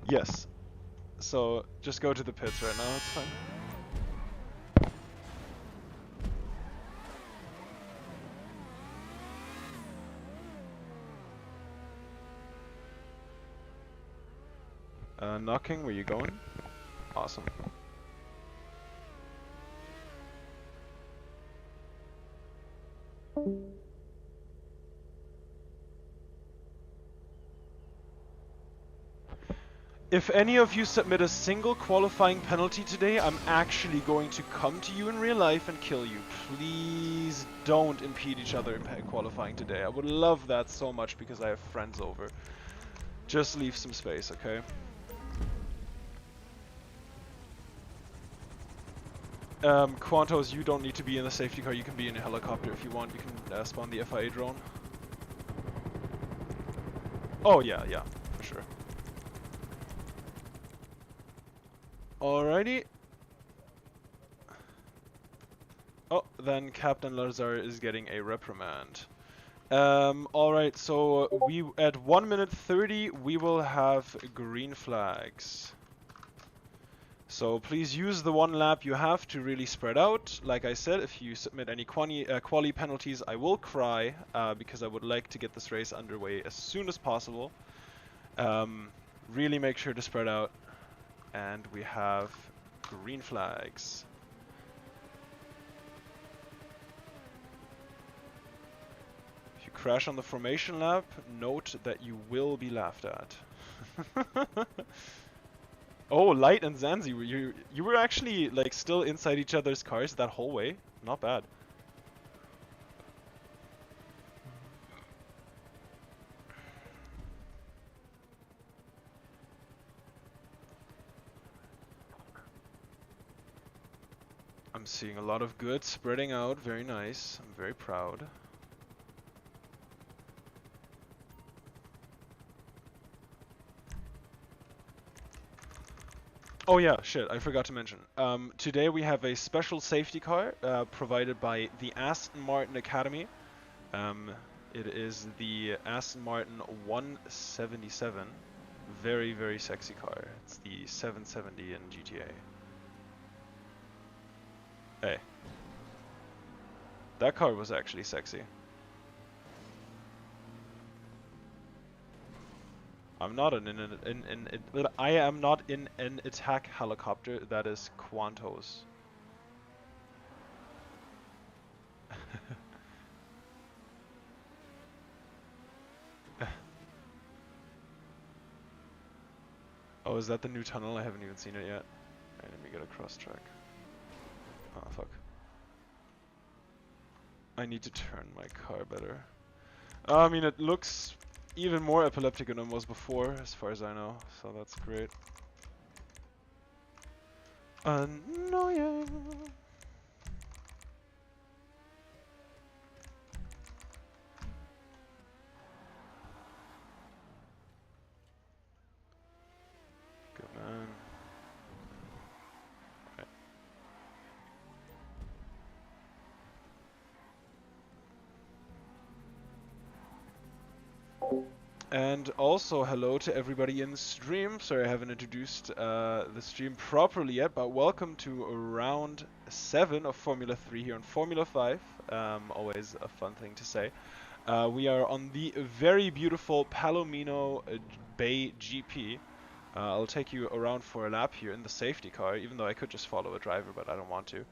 Yes. So just go to the pits right now, it's fine. Knocking, where you going? Awesome. If any of you submit a single qualifying penalty today, I'm actually going to come to you in real life and kill you. Please don't impede each other in qualifying today. I would love that so much because I have friends over. Just leave some space, okay? Quantos, you don't need to be in the safety car. You can be in a helicopter if you want. You can spawn the FIA drone. Oh yeah, for sure. Alrighty. Oh, then Captain Lazar is getting a reprimand. Alright, so we at 1 minute 30 we will have green flags. So please use the one lap you have to really spread out. Like I said, if you submit any quali penalties, I will cry because I would like to get this race underway as soon as possible. Really make sure to spread out. And we have green flags. If you crash on the formation lap, note that you will be laughed at. Oh, Light and Zanzi, you were actually like still inside each other's cars that whole way. Not bad. I'm seeing a lot of good spreading out. Very nice. I'm very proud. Oh yeah, shit, I forgot to mention. Today we have a special safety car provided by the Aston Martin Academy. It is the Aston Martin 177. Very, very sexy car. It's the 770 in GTA. Hey. That car was actually sexy. I'm not I am not in an attack helicopter. That is Quantos. Oh, is that the new tunnel? I haven't even seen it yet. Alright, let me get a cross track. Oh, fuck. I need to turn my car better. I mean, it looks even more epileptic than it was before, as far as I know, so that's great. Annoying! Good man. Right. And also hello to everybody in the stream. Sorry I haven't introduced the stream properly yet, but welcome to round 7 of Formula 3 here on Formula 5. Always a fun thing to say. We are on the very beautiful Palomino Bay GP. I'll take you around for a lap here in the safety car, even though I could just follow a driver, but I don't want to.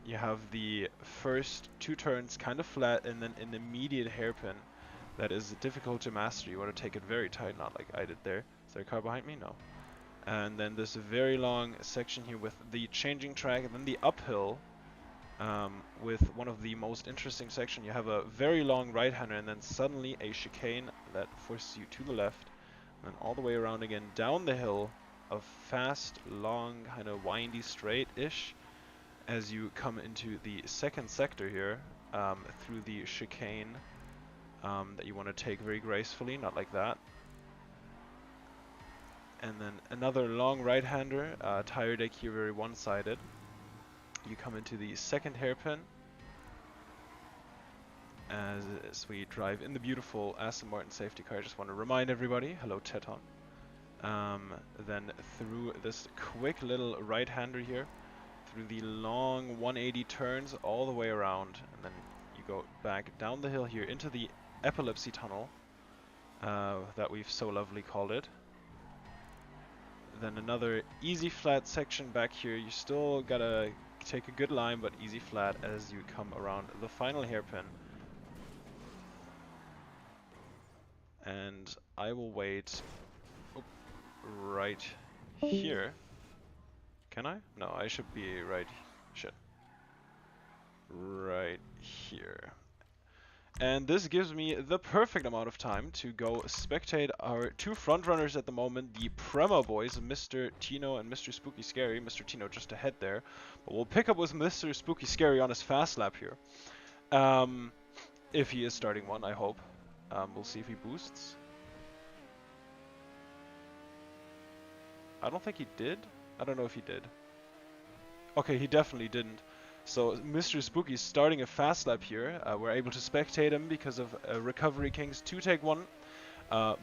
You have the first 2 turns kind of flat and then an immediate hairpin. That is difficult to master. You want to take it very tight, not like I did there. Is there a car behind me? No. And then there's a very long section here with the changing track, and then the uphill with one of the most interesting sections. You have a very long right-hander, and then suddenly a chicane that forces you to the left, and then all the way around again down the hill, a fast, long, kind of windy straight-ish, as you come into the second sector here through the chicane. That you want to take very gracefully, not like that. And then another long right-hander, tire deck here very one-sided. You come into the second hairpin as we drive in the beautiful Aston Martin safety car. I just want to remind everybody, hello Teton. then through this quick little right-hander here, through the long 180 turns all the way around, and then you go back down the hill here into the epilepsy tunnel that we've so lovely called it. Then another easy flat section back here. You still gotta take a good line, but easy flat as you come around the final hairpin. And I will wait right here. Can I? No, I should be right. Right here. And this gives me the perfect amount of time to go spectate our two frontrunners at the moment, the Prema boys, Mr. Tino and Mr. Spooky Scary. Mr. Tino just ahead there. But we'll pick up with Mr. Spooky Scary on his fast lap here. If he is starting one, I hope. We'll see if he boosts. I don't think he did. I don't know if he did. Okay, he definitely didn't. So Mr. Spooky's starting a fast lap here. We're able to spectate him because of Recovery Kings 2 Take 1.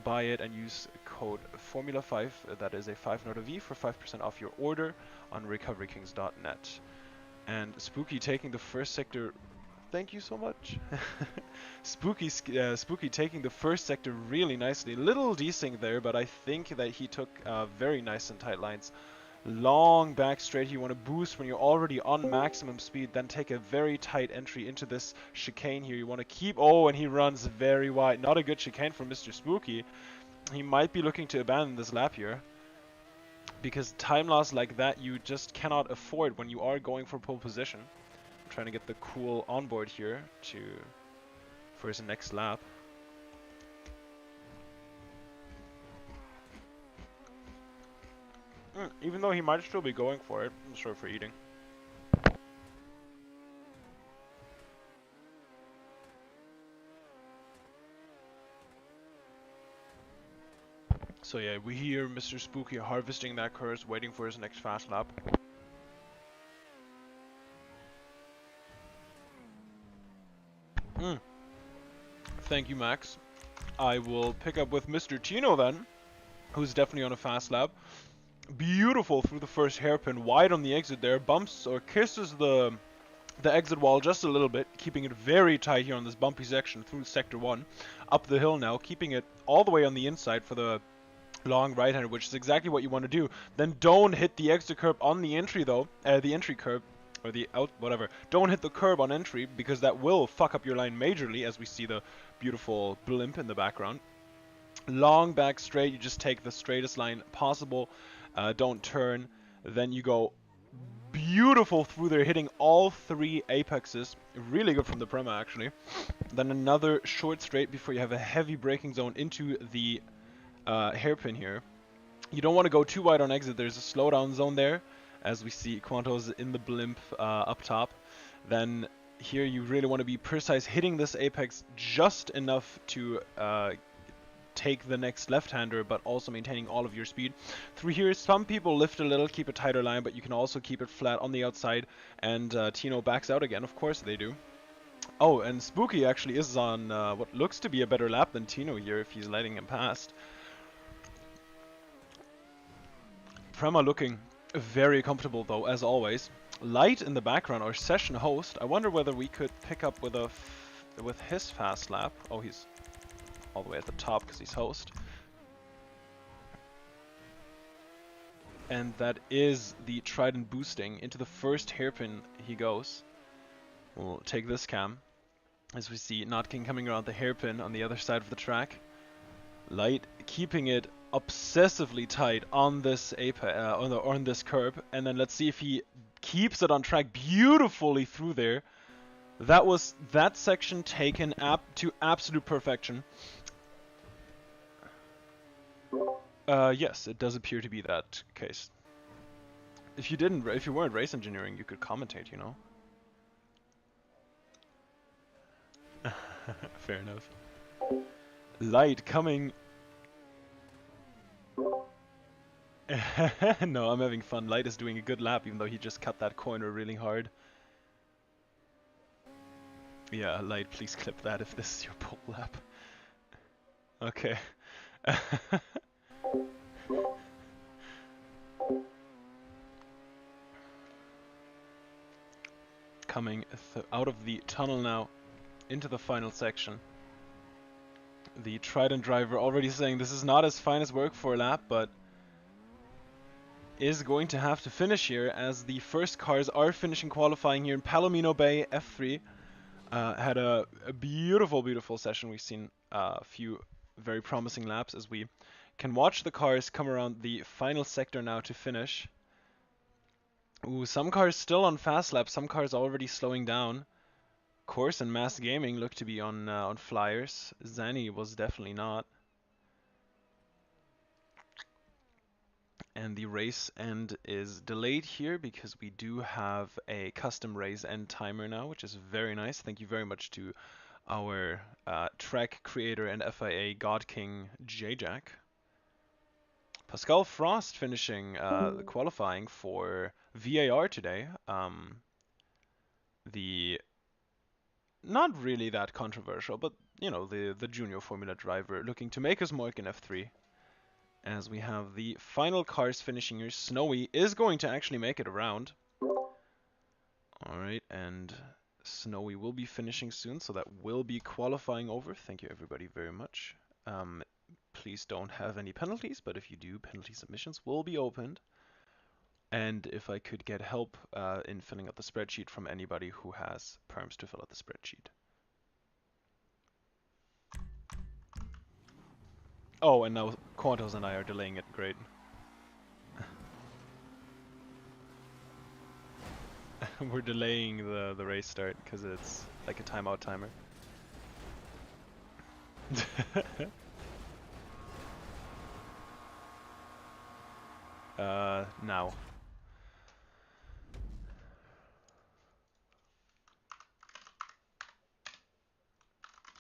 Buy it and use code Formula5. That is a 5 not a V for 5% off your order on recoverykings.net. And Spooky taking the first sector. Thank you so much. Spooky taking the first sector really nicely. Little desync there, but I think that he took very nice and tight lines. Long back straight, you want to boost when you're already on maximum speed, then take a very tight entry into this chicane here. You want to keep, oh, and he runs very wide. Not a good chicane for Mr. Spooky. He might be looking to abandon this lap here, because time loss like that you just cannot afford when you are going for pole position. I'm trying to get the cool onboard here for his next lap. Even though he might still be going for it. I'm sorry for eating. So yeah, we hear Mr. Spooky harvesting that curse, waiting for his next fast lap. Thank you, Max. I will pick up with Mr. Tino then, who's definitely on a fast lap. Beautiful through the first hairpin, wide on the exit there, bumps or kisses the exit wall just a little bit, keeping it very tight here on this bumpy section through sector 1. Up the hill now, keeping it all the way on the inside for the long right-hander, which is exactly what you want to do. Then don't hit the exit curb on the entry though, the entry curb, or the out, whatever. Don't hit the curb on entry, because that will fuck up your line majorly, as we see the beautiful blimp in the background. Long back straight, you just take the straightest line possible. Don't turn. Then you go beautiful through there, hitting all 3 apexes. Really good from the Prema, actually. Then another short straight before you have a heavy braking zone into the hairpin here. You don't want to go too wide on exit. There's a slowdown zone there, as we see Quanto's in the blimp up top. Then here you really want to be precise, hitting this apex just enough to take the next left-hander, but also maintaining all of your speed. Through here, some people lift a little, keep a tighter line, but you can also keep it flat on the outside, and Tino backs out again. Of course they do. Oh, and Spooky actually is on what looks to be a better lap than Tino here, if he's letting him past. Prema looking very comfortable though, as always. Light in the background, our session host. I wonder whether we could pick up with his fast lap. Oh, he's all the way at the top because he's host. And that is the Trident boosting. Into the first hairpin he goes. We'll take this cam. As we see Notking coming around the hairpin on the other side of the track. Light keeping it obsessively tight on this on this curb. And then let's see if he keeps it on track beautifully through there. That was that section taken to absolute perfection. Yes, it does appear to be that case. If you weren't race engineering, you could commentate, you know. Fair enough. Light coming. No, I'm having fun. Light is doing a good lap, even though he just cut that corner really hard. Yeah, Light, please clip that if this is your pole lap. Okay. Coming out of the tunnel now into the final section. The Trident driver already saying this is not as fine as work for a lap, but is going to have to finish here as the first cars are finishing qualifying here in Palomino Bay. F3 had a beautiful, beautiful session. We've seen a few very promising laps as we can watch the cars come around the final sector now to finish. Ooh, some cars still on fast laps, some cars already slowing down. Course and Mass Gaming look to be on flyers. Zanny was definitely not. And the race end is delayed here because we do have a custom race end timer now, which is very nice. Thank you very much to our track creator and FIA God King Jay-Jak. Pascal Frost finishing the qualifying for VAR today. The not really that controversial, but you know, the junior Formula driver looking to make his mark in F3. As we have the final cars finishing here. Snowy is going to actually make it around. Alright, and Snowy will be finishing soon, so that will be qualifying over. Thank you everybody very much. Please don't have any penalties, but if you do, penalty submissions will be opened. And if I could get help in filling out the spreadsheet from anybody who has perms to fill out the spreadsheet. Oh, and now Quantos and I are delaying it. Great. We're delaying the race start because it's like a timeout timer. Now.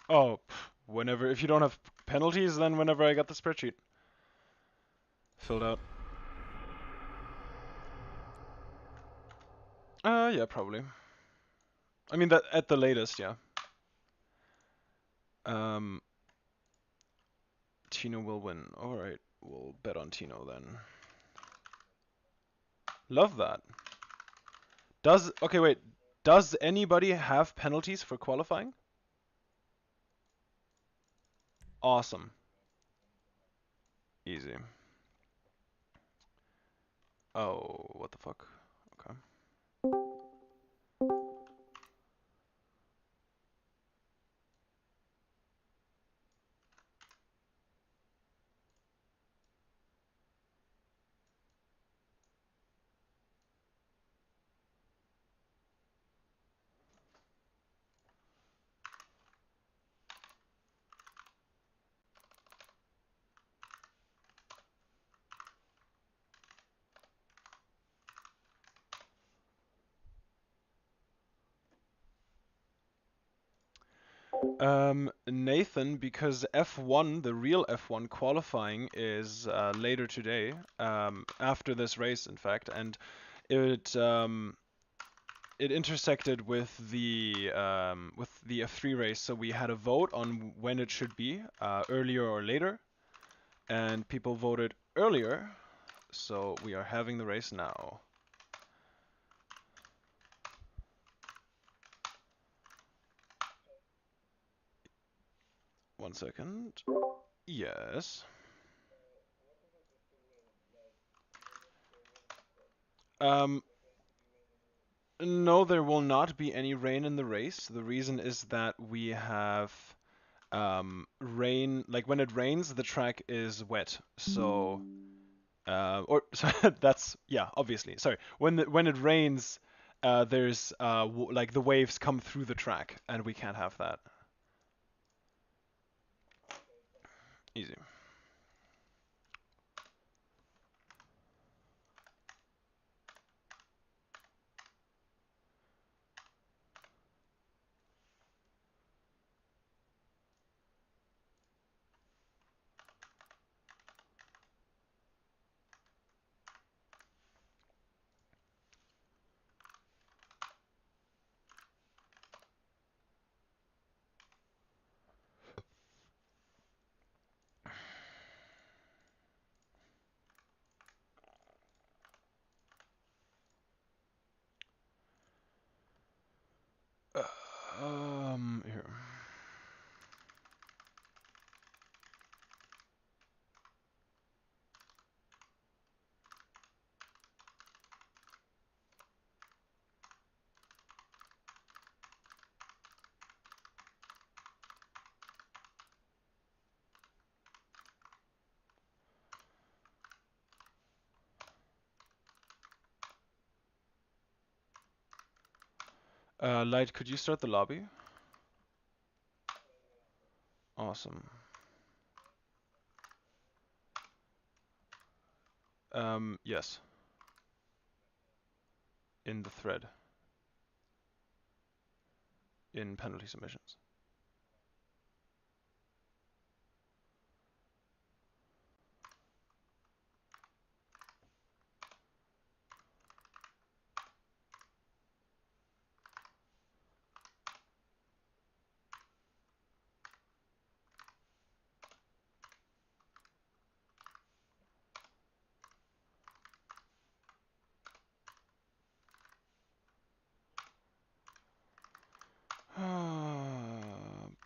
Oh, whenever, if you don't have penalties, then whenever I got the spreadsheet filled out. Yeah, probably. I mean, that at the latest, yeah. Tino will win. Alright, we'll bet on Tino then. Love that. Okay, wait. Does anybody have penalties for qualifying? Awesome. Easy. Oh, what the fuck? Okay. Nathan, because F1, the real F1 qualifying is later today, after this race, in fact, and it intersected with the F3 race, so we had a vote on when it should be, earlier or later, and people voted earlier, so we are having the race now. One second. Yes. No, there will not be any rain in the race. The reason is that we have rain, like when it rains, the track is wet. So, that's, yeah, obviously. Sorry, when it rains, there's like the waves come through the track, and we can't have that. Easy. Here. Light, could you start the lobby? Awesome. Yes. In the thread. In penalty submissions.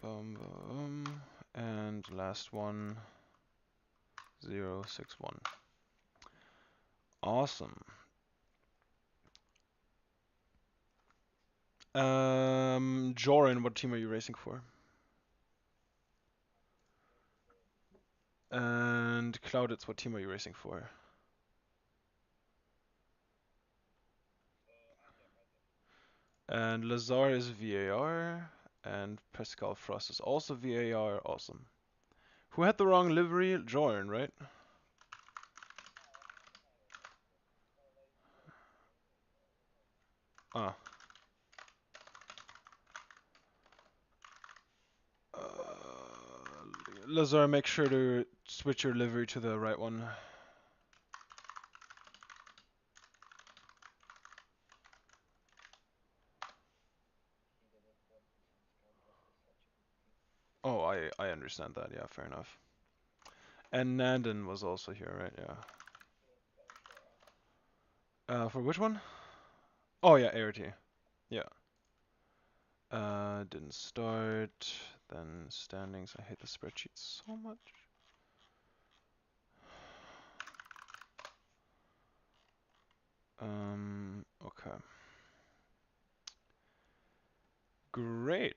Boom, boom. And last one, 061. Awesome. Joran, what team are you racing for? And Clouditz, what team are you racing for? And Lazar is VAR, and Pascal Frost is also VAR. Awesome. Who had the wrong livery? Joran, right? Ah. Lazar, make sure to switch your livery to the right one. Oh, I understand that. Yeah, fair enough. And Nandon was also here, right? Yeah. For which one? Oh yeah, ART. Yeah. Didn't start. Then standings. I hate the spreadsheet so much. Okay. Great.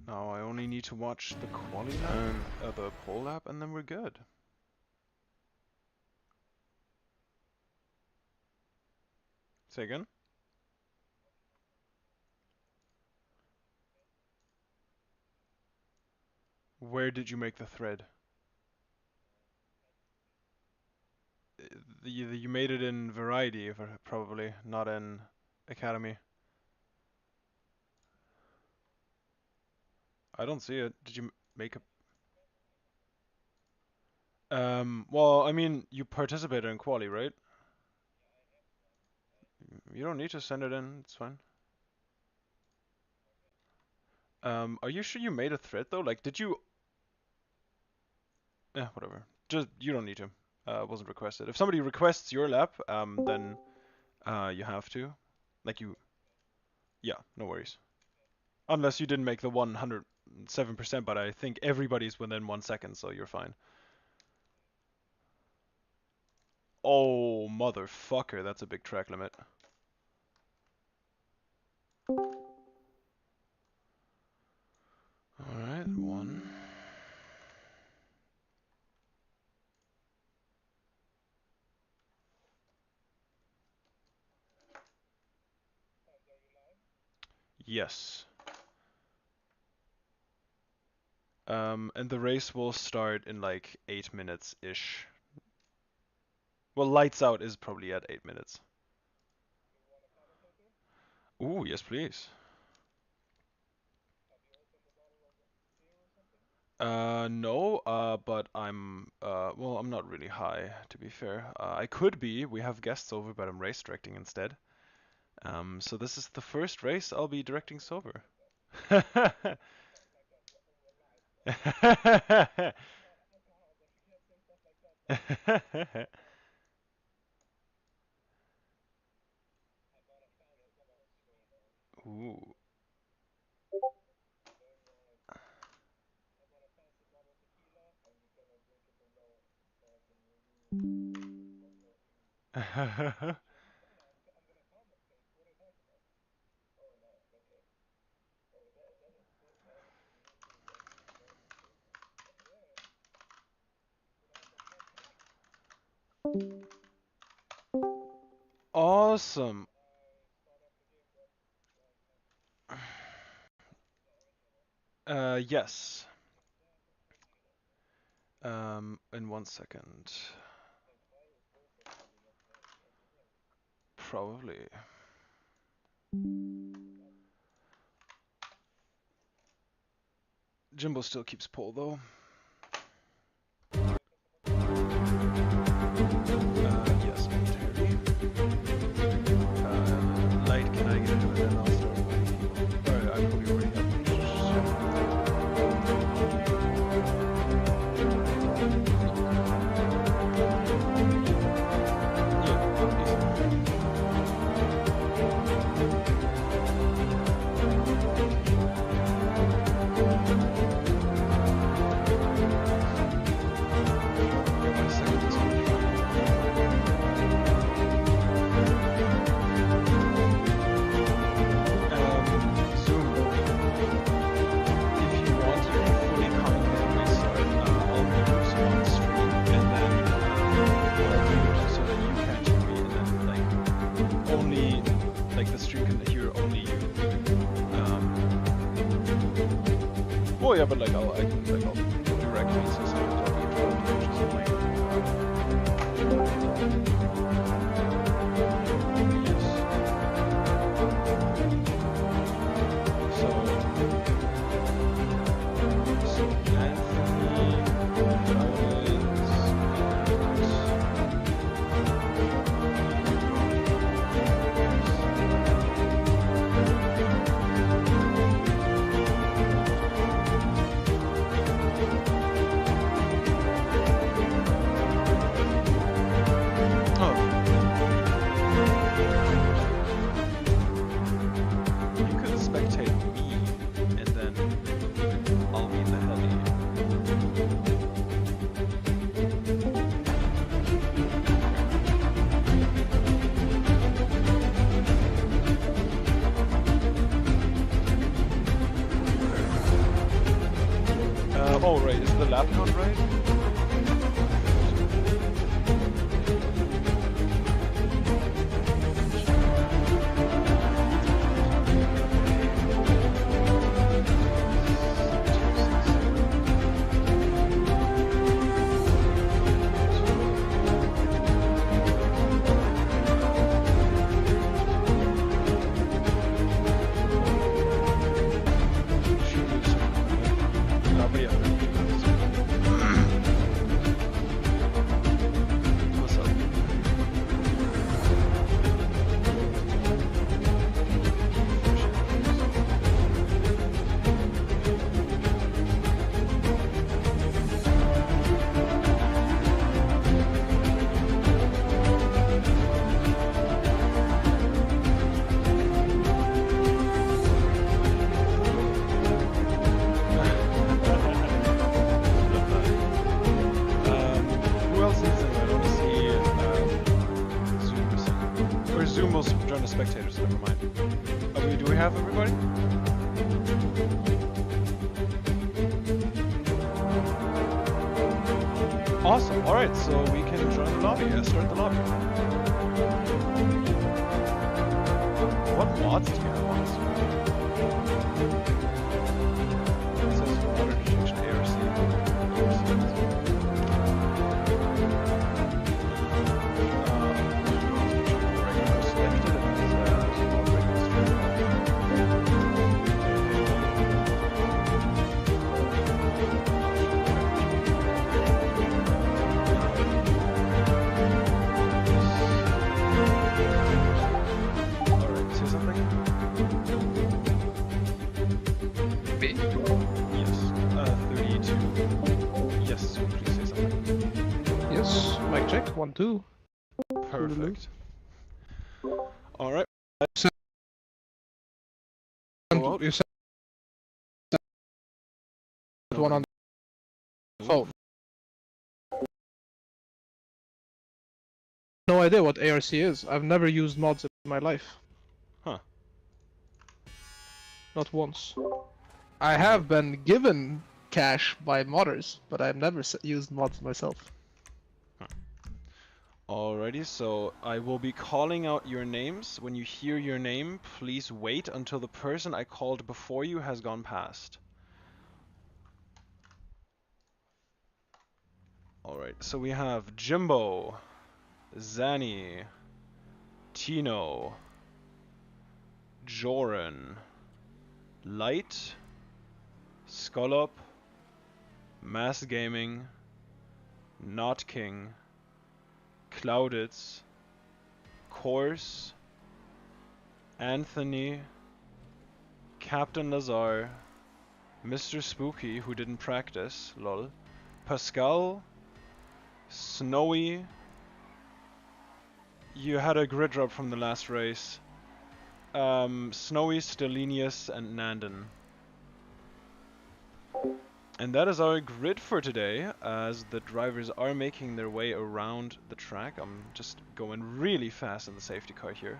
Now I only need to watch the quali lab, the poll lab, and then we're good. Say again? Where did you make the thread? You made it in Variety, probably, not in Academy. I don't see it. Did you make a... well, I mean, you participated in quali, right? You don't need to send it in, it's fine. Are you sure you made a thread though? Like, did you... Yeah, whatever. Just, you don't need to. It wasn't requested. If somebody requests your lap, then you have to. Like you... Yeah, no worries. Unless you didn't make the 107%, but I think everybody's within 1 second, so you're fine. Oh, motherfucker, that's a big track limit. Alright, 1. Yes. And the race will start in like 8 minutes-ish. Well, lights out is probably at 8 minutes. Ooh, yes please. No, but well, I'm not really high, to be fair. I could be, we have guests over, but I'm race directing instead. So this is the first race I'll be directing sober. Ooh. Awesome. Yes. In 1 second. Probably. Jimbo still keeps pull though. Yes, momentarily. Light, can I get into it and I'll start inviting people? Alright, I probably already have one. Oh yeah, but like I'll directly say something talking about which is annoying. Yes. So Anthony, oh right, is the lap count right? Spectators, never mind. Okay, do we have everybody? Awesome. Alright, so we can join the lobby. Start the lobby. What mods do you have on this one? It says water detection, ARC. Alright, say something? one too. Perfect. All right. You sent one on the phone. No idea what ARC is. I've never used mods in my life. Huh. Not once. I have been given cash by modders, but I've never used mods myself. Huh. Alrighty, so I will be calling out your names. When you hear your name, please wait until the person I called before you has gone past. Alright, so we have Jimbo, Zanny, Tino, Joran, Light, Skullop, Mass Gaming, Not King, Clouditz, Course, Anthony, Captain Lazar, Mr. Spooky, who didn't practice, lol, Pascal, Snowy, you had a grid drop from the last race, Snowy, Stelinius, and Nandon. And that is our grid for today, as the drivers are making their way around the track. I'm just going really fast in the safety car here.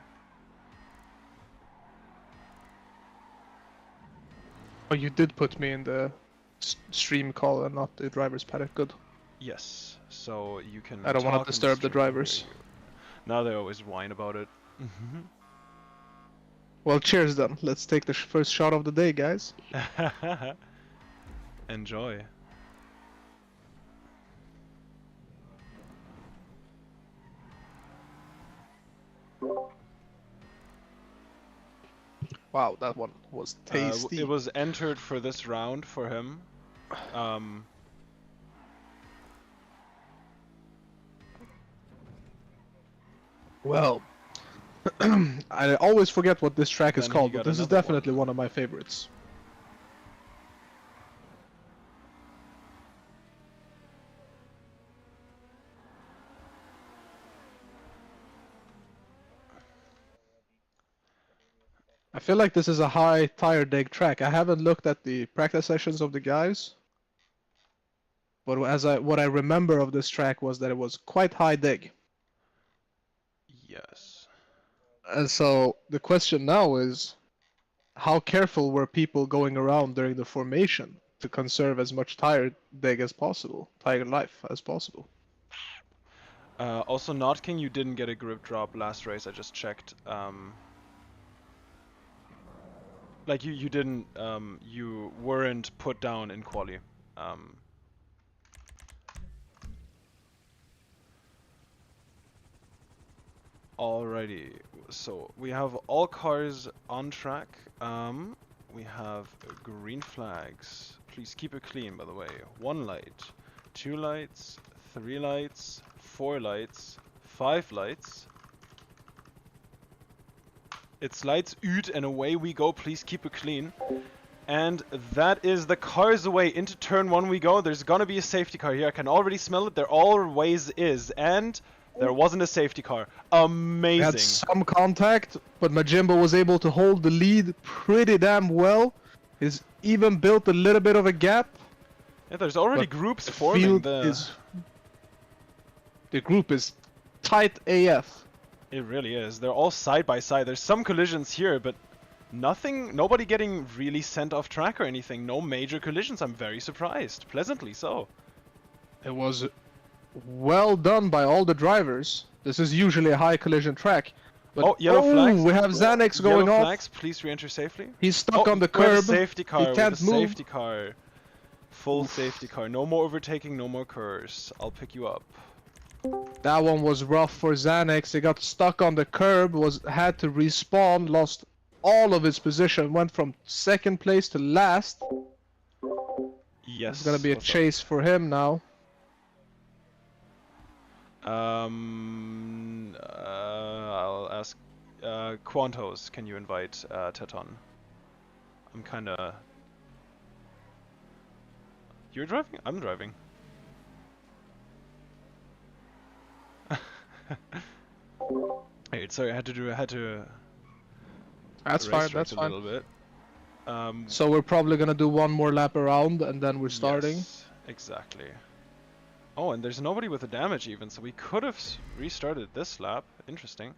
Oh, you did put me in the stream call and not the driver's paddock. Good. Yes, so you can. I don't want to disturb the drivers. Now they always whine about it. Well, cheers then. Let's take the first shot of the day, guys. Enjoy. Wow, that one was tasty. It was entered for this round for him. Well, I always forget what this track is Then called, he but got this is another definitely one of my favorites. I feel like this is a high tire dig track. I haven't looked at the practice sessions of the guys, but what I remember of this track was that it was quite high dig. Yes. And so the question now is, how careful were people going around during the formation to conserve as much tire dig as possible, tire life as possible? Also, Not King, you didn't get a grip drop last race. I just checked. Like you didn't. You weren't put down in quali. Alrighty, so we have all cars on track. We have green flags. Please keep it clean, by the way. 1 light, 2 lights, 3 lights, 4 lights, 5 lights. It's lights ut and away we go. Please keep it clean. And that is the cars away. Into turn 1 we go. There's gonna be a safety car here. I can already smell it. There always is. And there wasn't a safety car. Amazing. We had some contact, but Majimbo was able to hold the lead pretty damn well. He's even built a little bit of a gap. Yeah, there's already groups forming. The group is tight AF. It really is. They're all side by side. There's some collisions here, but nobody getting really sent off track or anything. No major collisions. I'm very surprised. Pleasantly so. It was well done by all the drivers. This is usually a high collision track. But yellow flags. We have Xanax going yellow off. Flags, please re-enter safely. He's stuck on the curb. Safety car. He can't move. Safety car. Full safety car. No more overtaking, no more curse. I'll pick you up. That one was rough for Xanax. He got stuck on the curb, had to respawn, lost all of his position, went from second place to last. Yes. It's gonna be a chase for him now. I'll ask Quantos, can you invite Teton? I'm kinda... You're driving? I'm driving. Alright, sorry, I had to That's race fine. That's a fine. little bit. So we're probably gonna do one more lap around, and then we're starting. Yes, exactly. Oh, and there's nobody with the damage even, so we could have restarted this lap. Interesting.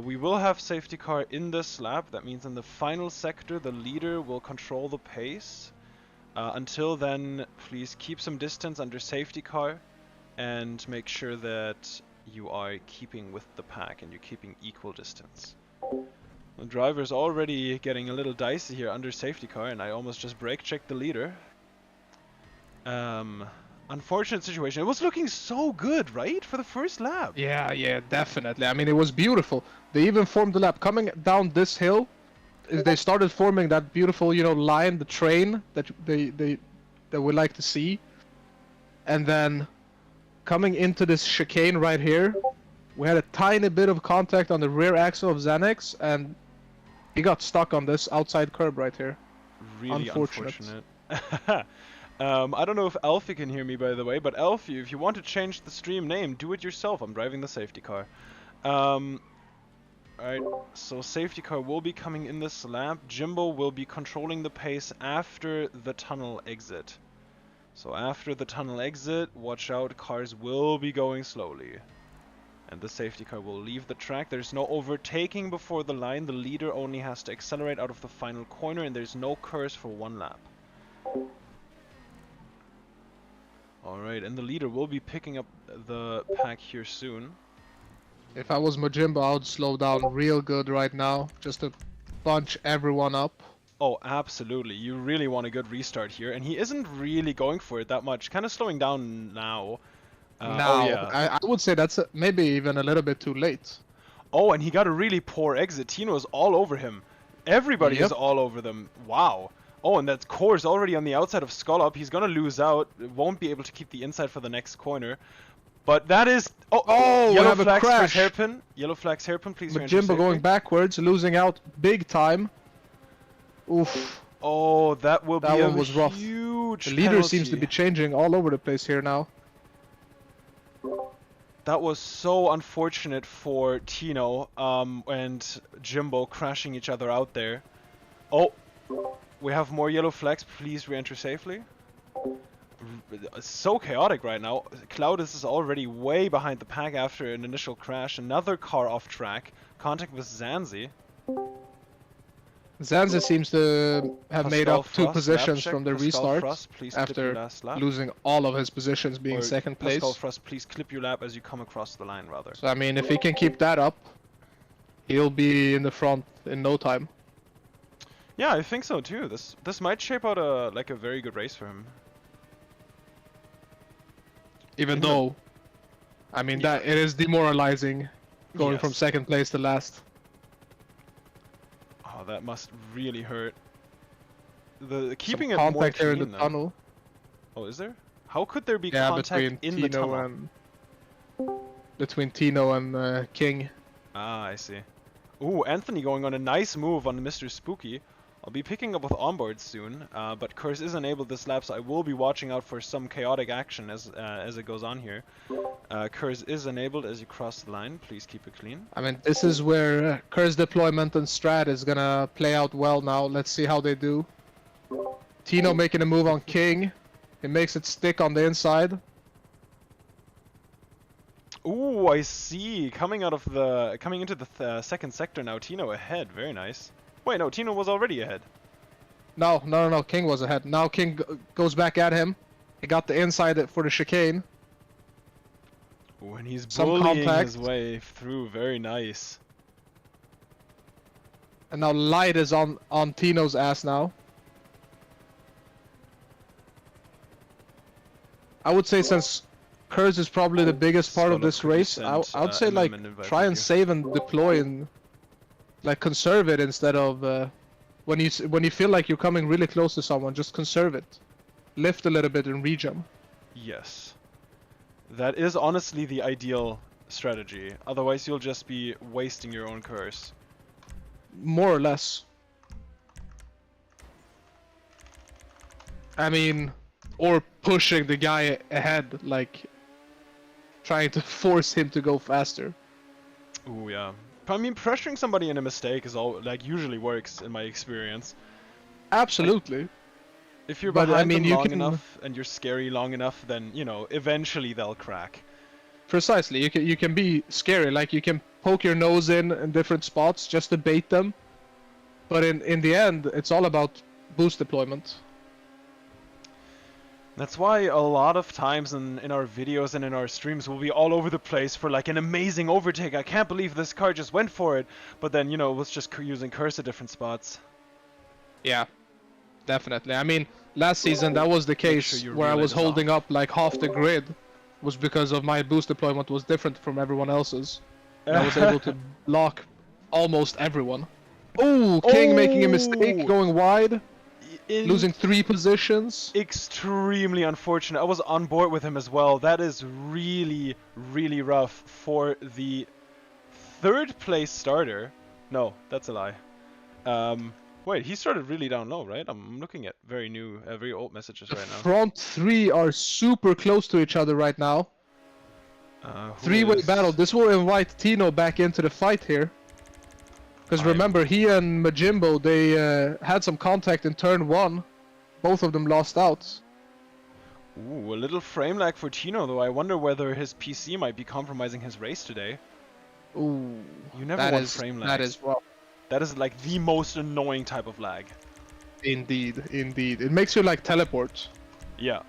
We will have safety car in this lap. That means in the final sector, the leader will control the pace. Until then, please keep some distance under safety car, and make sure that you are keeping with the pack and you're keeping equal distance. The driver's already getting a little dicey here under safety car, and I almost just brake checked the leader. Unfortunate situation. It was looking so good, right? For the first lap. Yeah, definitely. I mean, it was beautiful. They even formed the lap coming down this hill. They started forming that beautiful, you know, line, the train that they would like to see. And then coming into this chicane right here, we had a tiny bit of contact on the rear axle of Xanax, and he got stuck on this outside curb right here. Really unfortunate. I don't know if Alfie can hear me, by the way, but Alfie, if you want to change the stream name, do it yourself. I'm driving the safety car. Alright, so safety car will be coming in this lap. Jimbo will be controlling the pace after the tunnel exit. So after the tunnel exit, watch out, cars will be going slowly. And the safety car will leave the track. There's no overtaking before the line. The leader only has to accelerate out of the final corner, and there's no curse for one lap. Alright, and the leader will be picking up the pack here soon. If I was Majimbo, I would slow down real good right now, just to bunch everyone up. Oh, absolutely. You really want a good restart here, and he isn't really going for it that much. Kind of slowing down now. Now, oh yeah. I would say that's maybe even a little bit too late. Oh, and he got a really poor exit. Tino's all over him. Everybody is all over them. Wow. Oh, and that core's already on the outside of Skull. He's gonna lose out. Won't be able to keep the inside for the next corner. But that is... Oh, yellow flags for hairpin. Yellow flags hairpin, please. Majimbo going backwards, losing out big time. Oof. Oh, that will be a was rough. huge The leader penalty. seems to be changing all over the place here now. That was so unfortunate for Tino and Jimbo crashing each other out there. Oh, we have more yellow flags. Please re-enter safely. So chaotic right now. Cloudus is already way behind the pack after an initial crash. Another car off track. Contact with Zanzi. Zanzi seems to have Pascal made up two Frost, positions check. from the Pascal restart Frost, please after last lap. losing all of his positions, being second place. Pascal Frost, please clip your lap as you come across the line, rather. So I mean, if he can keep that up, he'll be in the front in no time. Yeah, I think so too. This might shape out a very good race for him. Even though, I mean, that it is demoralizing going from second place to last. Oh, that must really hurt. The keeping Some it more contact here in the clean, though. tunnel. Oh, is there? How could there be Yeah, contact in the tunnel? Between Tino and King. Ah, I see. Ooh, Anthony going on a nice move on Mr. Spooky. I'll be picking up with onboard soon, but Curse is enabled this lap, so I will be watching out for some chaotic action as it goes on here. Curse is enabled as you cross the line. Please keep it clean. I mean, this is where Curse deployment and strat is gonna play out well now. Let's see how they do. Tino making a move on King. He makes it stick on the inside. Ooh, I see. Coming into the second sector now. Tino ahead. Very nice. Wait, no, Tino was already ahead. No, King was ahead. Now King goes back at him. He got the inside for the chicane. Ooh, and he's bullying his way through. Very nice. And now Light is on Tino's ass now. I would say since Curse is probably the biggest part of this race, I would say like try and save and deploy and like conserve it instead of when you feel like you're coming really close to someone, just conserve it. Lift a little bit and rejump. Yes. That is honestly the ideal strategy. Otherwise you'll just be wasting your own curse. More or less. I mean, or pushing the guy ahead, like trying to force him to go faster. Ooh, yeah. I mean, pressuring somebody in a mistake is all like usually works in my experience. Absolutely. If you're But I behind mean, them you long can enough and you're scary long enough, then you know eventually they'll crack. precisely you can be scary. Like you can poke your nose in different spots just to bait them. But in the end, it's all about boost deployment. That's why a lot of times in our videos and in our streams we'll be all over the place for like an amazing overtake. I can't believe this car just went for it. But then, you know, it was just using curse at different spots. Yeah, definitely. I mean, last season that was the case your where I relay was is holding off. up like half the grid was because of my boost deployment was different from everyone else's. And I was able to block almost everyone. Oh, King making a mistake, going wide, losing 3 positions. Extremely unfortunate. I was on board with him as well. That is really, really rough for the 3rd place starter. No, that's a lie. Wait, he started really down low, right? I'm looking at very old messages right now. Front 3 are super close to each other right now. Three-way battle. This will invite Tino back into the fight here. Because remember, he and Majimbo, they had some contact in turn 1. Both of them lost out. Ooh, a little frame lag for Tino, though. I wonder whether his PC might be compromising his race today. Ooh, you never want frame lag. That is rough. That is like the most annoying type of lag. Indeed, indeed. It makes you like teleport. Yeah.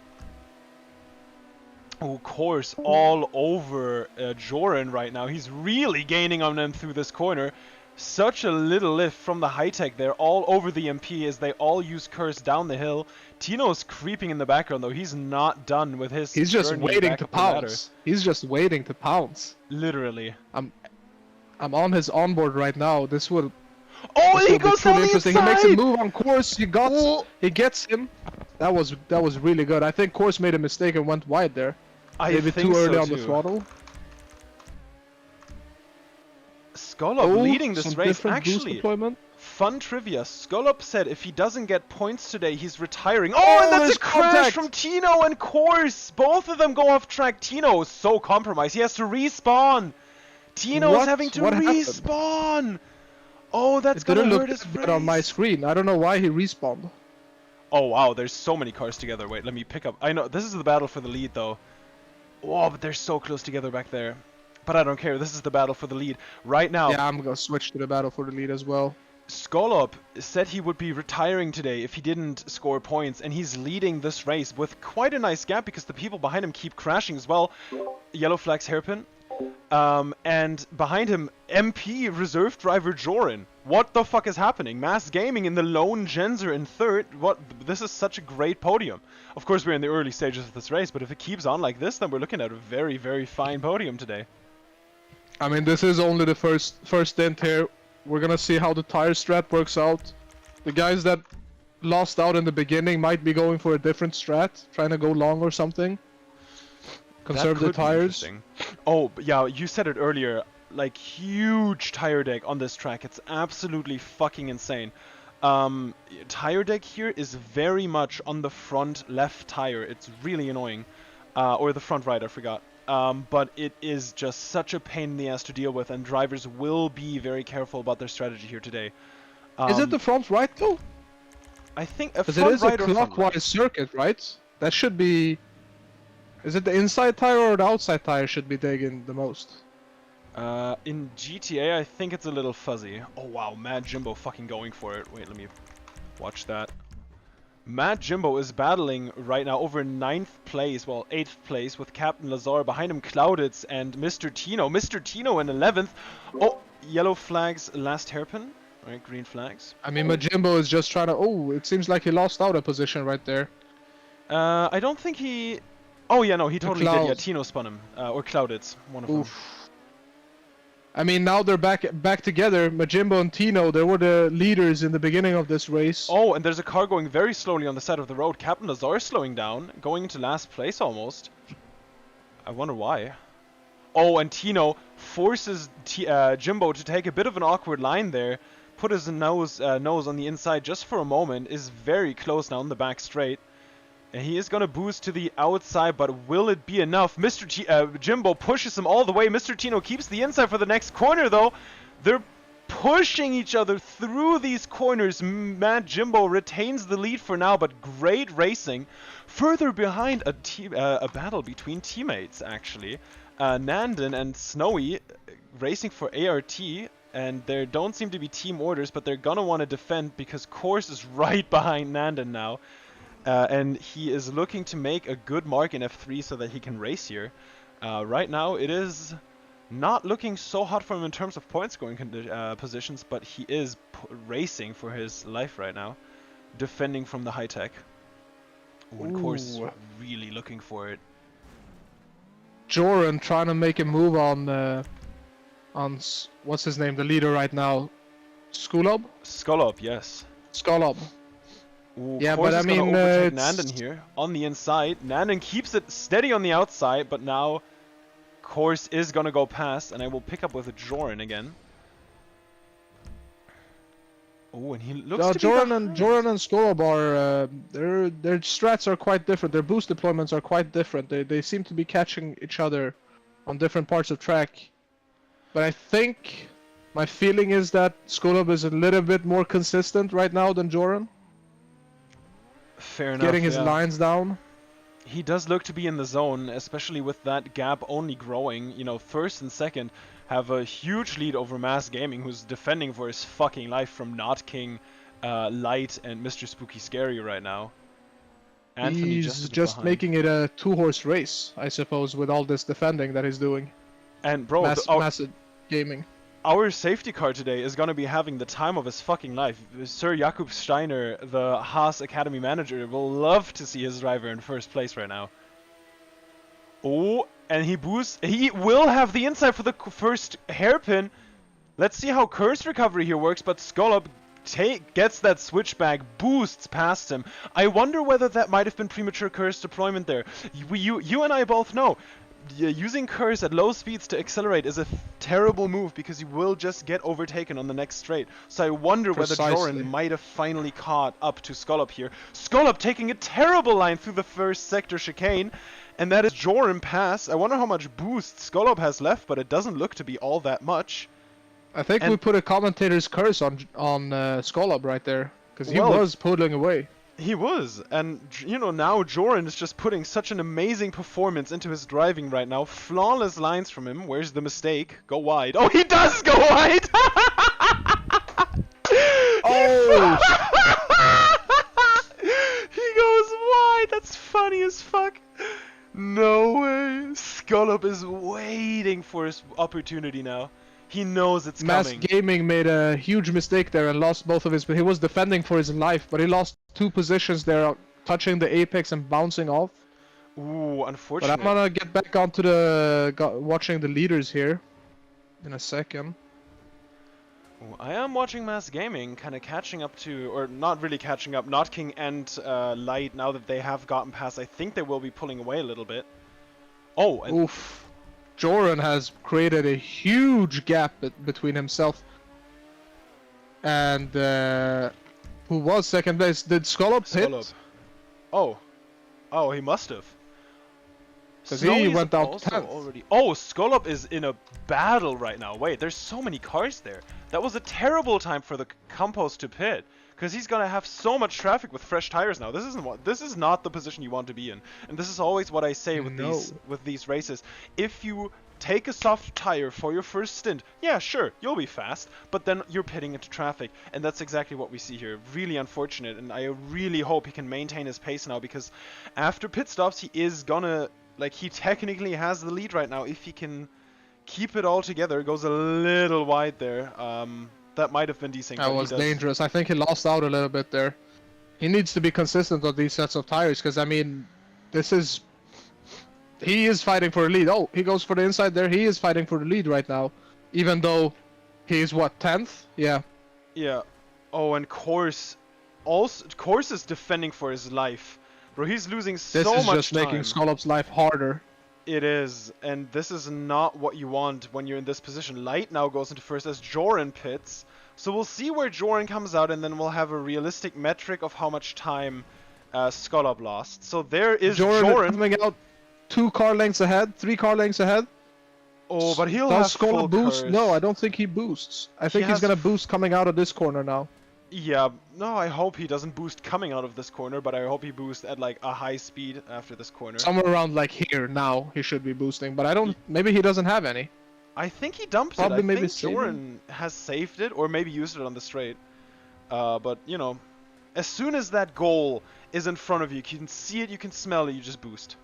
Of course, all over Joran right now. He's really gaining on them through this corner. Such a little lift from the high-tech there, all over the MP as they all use curse down the hill. Tino's creeping in the background though. He's not done with his He's just waiting to pounce. He's just waiting to pounce. Literally. I'm on his onboard right now. This will he goes on the interesting. inside! He makes a move on course. He gets him. That was really good. I think course made a mistake and went wide there. Maybe too early on the throttle. Skolop leading this race. Actually, deployment. Fun trivia. Skolop said if he doesn't get points today, he's retiring. Oh, and that's a crash from Tino and Course. Both of them go off track. Tino is so compromised. He has to respawn. Tino is having to respawn. Happened? Oh, that's gonna hurt his race. On my screen. I don't know why he respawned. Oh wow, there's so many cars together. Wait, let me pick up. I know this is the battle for the lead though. Oh, but they're so close together back there. But I don't care. This is the battle for the lead right now. Yeah, I'm gonna switch to the battle for the lead as well. Skolop said he would be retiring today if he didn't score points, and he's leading this race with quite a nice gap because the people behind him keep crashing as well. Yellow flags hairpin. And behind him, MP reserve driver Joran. What the fuck is happening? Mass Gaming in the lone Genzer in 3rd. What? This is such a great podium. Of course, we're in the early stages of this race, but if it keeps on like this, then we're looking at a very, very fine podium today. I mean, this is only the first stint here. We're gonna see how the tire strat works out. The guys that lost out in the beginning might be going for a different strat, trying to go long or something. Conserve the tires. Oh, yeah, you said it earlier. Like, huge tire deck on this track. It's absolutely fucking insane. Tire deck here is very much on the front left tire. It's really annoying. Or the front right, I forgot. But it is just such a pain in the ass to deal with, and drivers will be very careful about their strategy here today. Is it the front right though? I think a front right. Because it is a clockwise circuit, right? That should be. Is it the inside tire or the outside tire should be digging the most? In GTA, I think it's a little fuzzy. Oh wow, Mad Jimbo fucking going for it. Wait, let me watch that. Mad Jimbo is battling right now over 9th place, well 8th place with Captain Lazar, behind him Clouditz and Mr. Tino. Mr. Tino in 11th. Oh, yellow flags, last hairpin. Alright, green flags. I mean, Majimbo is just trying to... Oh, it seems like he lost out a position right there. I don't think he... Oh yeah, no, he totally did. Yeah, Tino spun him. Or Clouditz, one of them. I mean, now they're back together. Majimbo and Tino, they were the leaders in the beginning of this race. Oh, and there's a car going very slowly on the side of the road. Captain Lazar slowing down, going into last place almost. I wonder why. Oh, and Tino forces Jimbo to take a bit of an awkward line there. Put his nose on the inside just for a moment. Is very close now in the back straight. And he is going to boost to the outside, but will it be enough? Jimbo pushes him all the way. Mr. Tino keeps the inside for the next corner, though. They're pushing each other through these corners. Mad Jimbo retains the lead for now, but great racing. Further behind, a battle between teammates, actually. Nandon and Snowy racing for ART, and there don't seem to be team orders, but they're gonna want to defend because Course is right behind Nandon now. And he is looking to make a good mark in F3 so that he can race here. Right now, it is not looking so hot for him in terms of point scoring positions, but he is racing for his life right now, defending from the high tech. And Course is really looking for it. Joran trying to make a move on what's his name, the leader right now, Skulob? Skulob, yes. Skulob. Ooh, yeah, Course but I is mean, gonna overtake Nandon here on the inside. Nandon keeps it steady on the outside, but now Course is gonna go past, and I will pick up with a Joran again. Oh, and he looks to Joran be and Skulob are their strats are quite different. Their boost deployments are quite different. They seem to be catching each other on different parts of track. But I think my feeling is that Skulob is a little bit more consistent right now than Joran. Fair enough. Getting his lines down. He does look to be in the zone, especially with that gap only growing. You know, first and second have a huge lead over Mass Gaming, who's defending for his fucking life from Not King, Light, and Mr. Spooky Scary right now. Anthony He's just making it a two-horse race, I suppose, with all this defending that he's doing. And bro, Massive Gaming. Our safety car today is going to be having the time of his fucking life. Sir Jakub Steiner, the Haas Academy manager, will love to see his driver in first place right now. Oh, and he boosts. He will have the inside for the first hairpin. Let's see how Curse recovery here works, but Skulob gets that switchback, boosts past him. I wonder whether that might have been premature Curse deployment there. You and I both know. Using Curse at low speeds to accelerate is a terrible move because you will just get overtaken on the next straight. So I wonder whether Joran might have finally caught up to Skulob here. Skulob taking a terrible line through the first sector chicane, and that is Joran pass. I wonder how much boost Skulob has left, but it doesn't look to be all that much. I think we put a commentator's curse on Skulob right there, because he was pulling away. He was, and you know, now Joran is just putting such an amazing performance into his driving right now. Flawless lines from him. Where's the mistake? Go wide. Oh, he does go wide! Oh! He goes wide! That's funny as fuck. No way. Skulob is waiting for his opportunity now. He knows it's coming. Mass Gaming made a huge mistake there and lost both of his... He was defending for his life, but he lost 2 positions there, touching the apex and bouncing off. Ooh, unfortunate. But I'm gonna get back onto the... watching the leaders here in a second. Ooh, I am watching Mass Gaming, kind of catching up to... Or not really catching up, Not King and Light, now that they have gotten past. I think they will be pulling away a little bit. Oh, and... Oof. Joran has created a huge gap between himself and who was second place. Did Skulob hit? Oh, he must have. Because he went out 10th. Already. Oh, Skulob is in a battle right now. Wait, there's so many cars there. That was a terrible time for the Campos to pit. Because he's gonna have so much traffic with fresh tires now. This is not the position you want to be in. And this is always what I say with these races. If you take a soft tire for your first stint, yeah, sure, you'll be fast, but then you're pitting into traffic, and that's exactly what we see here. Really unfortunate, and I really hope he can maintain his pace now, because after pit stops, he is gonna, like, he technically has the lead right now. If he can keep it all together, goes a little wide there. That might have been decent. That was dangerous. I think he lost out a little bit there. He needs to be consistent on these sets of tires, because, I mean, this is... He is fighting for the lead. Oh, he goes for the inside there. He is fighting for the lead right now. Even though he's, what, 10th? Yeah. Yeah. Oh, and Course is defending for his life. Bro, he's losing so much time. This is just making Skolop's life harder. It is, and this is not what you want when you're in this position. Light now goes into first as Joran pits. So we'll see where Joran comes out, and then we'll have a realistic metric of how much time Skolop lost. So there is Joran Joran. coming out 2 car lengths ahead, 3 car lengths ahead. Oh, but he'll Does have full Skola boost? curse. No, I don't think he boosts. I think he's has gonna boost coming out of this corner now. Yeah, no, I hope he doesn't boost coming out of this corner, but I hope he boosts at like a high speed after this corner. Somewhere around like here now he should be boosting, but I don't. Maybe he doesn't have any. I think he dumped Probably it. I maybe think saving. Joran has saved it, or maybe used it on the straight. But you know, as soon as that goal is in front of you, you can see it, you can smell it, you just boost.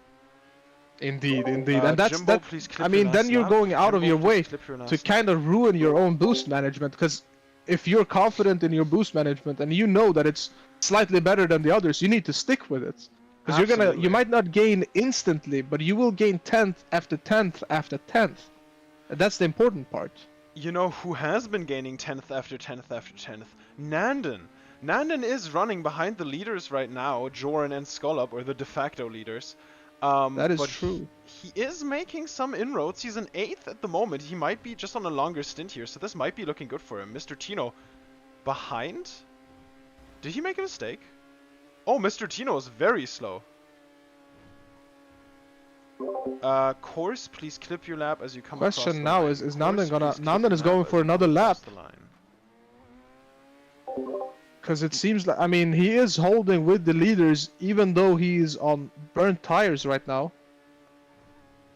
Indeed, indeed, and that's Jimbo, that. please clip I mean, your then last you're lap. going out Jimbo, of your please way clip your last to lap. kind of ruin your own boost management. Because if you're confident in your boost management and you know that it's slightly better than the others, you need to stick with it. Because you might not gain instantly, but you will gain 10th after 10th after 10th. And that's the important part. You know who has been gaining 10th after 10th after 10th? Nanden. Nanden is running behind the leaders right now, Joran and Skolop, or the de facto leaders. That is but true. He is making some inroads. He's an 8th at the moment. He might be just on a longer stint here, so this might be looking good for him. Mr. Tino behind? Did he make a mistake? Oh, Mr. Tino is very slow. Course, please clip your lap as you come across the Question now line. is Nanden Course, gonna? please clip Nanden your is lap going as for you come another lap. across the line. Because it seems like, I mean, he is holding with the leaders even though he's on burnt tires right now.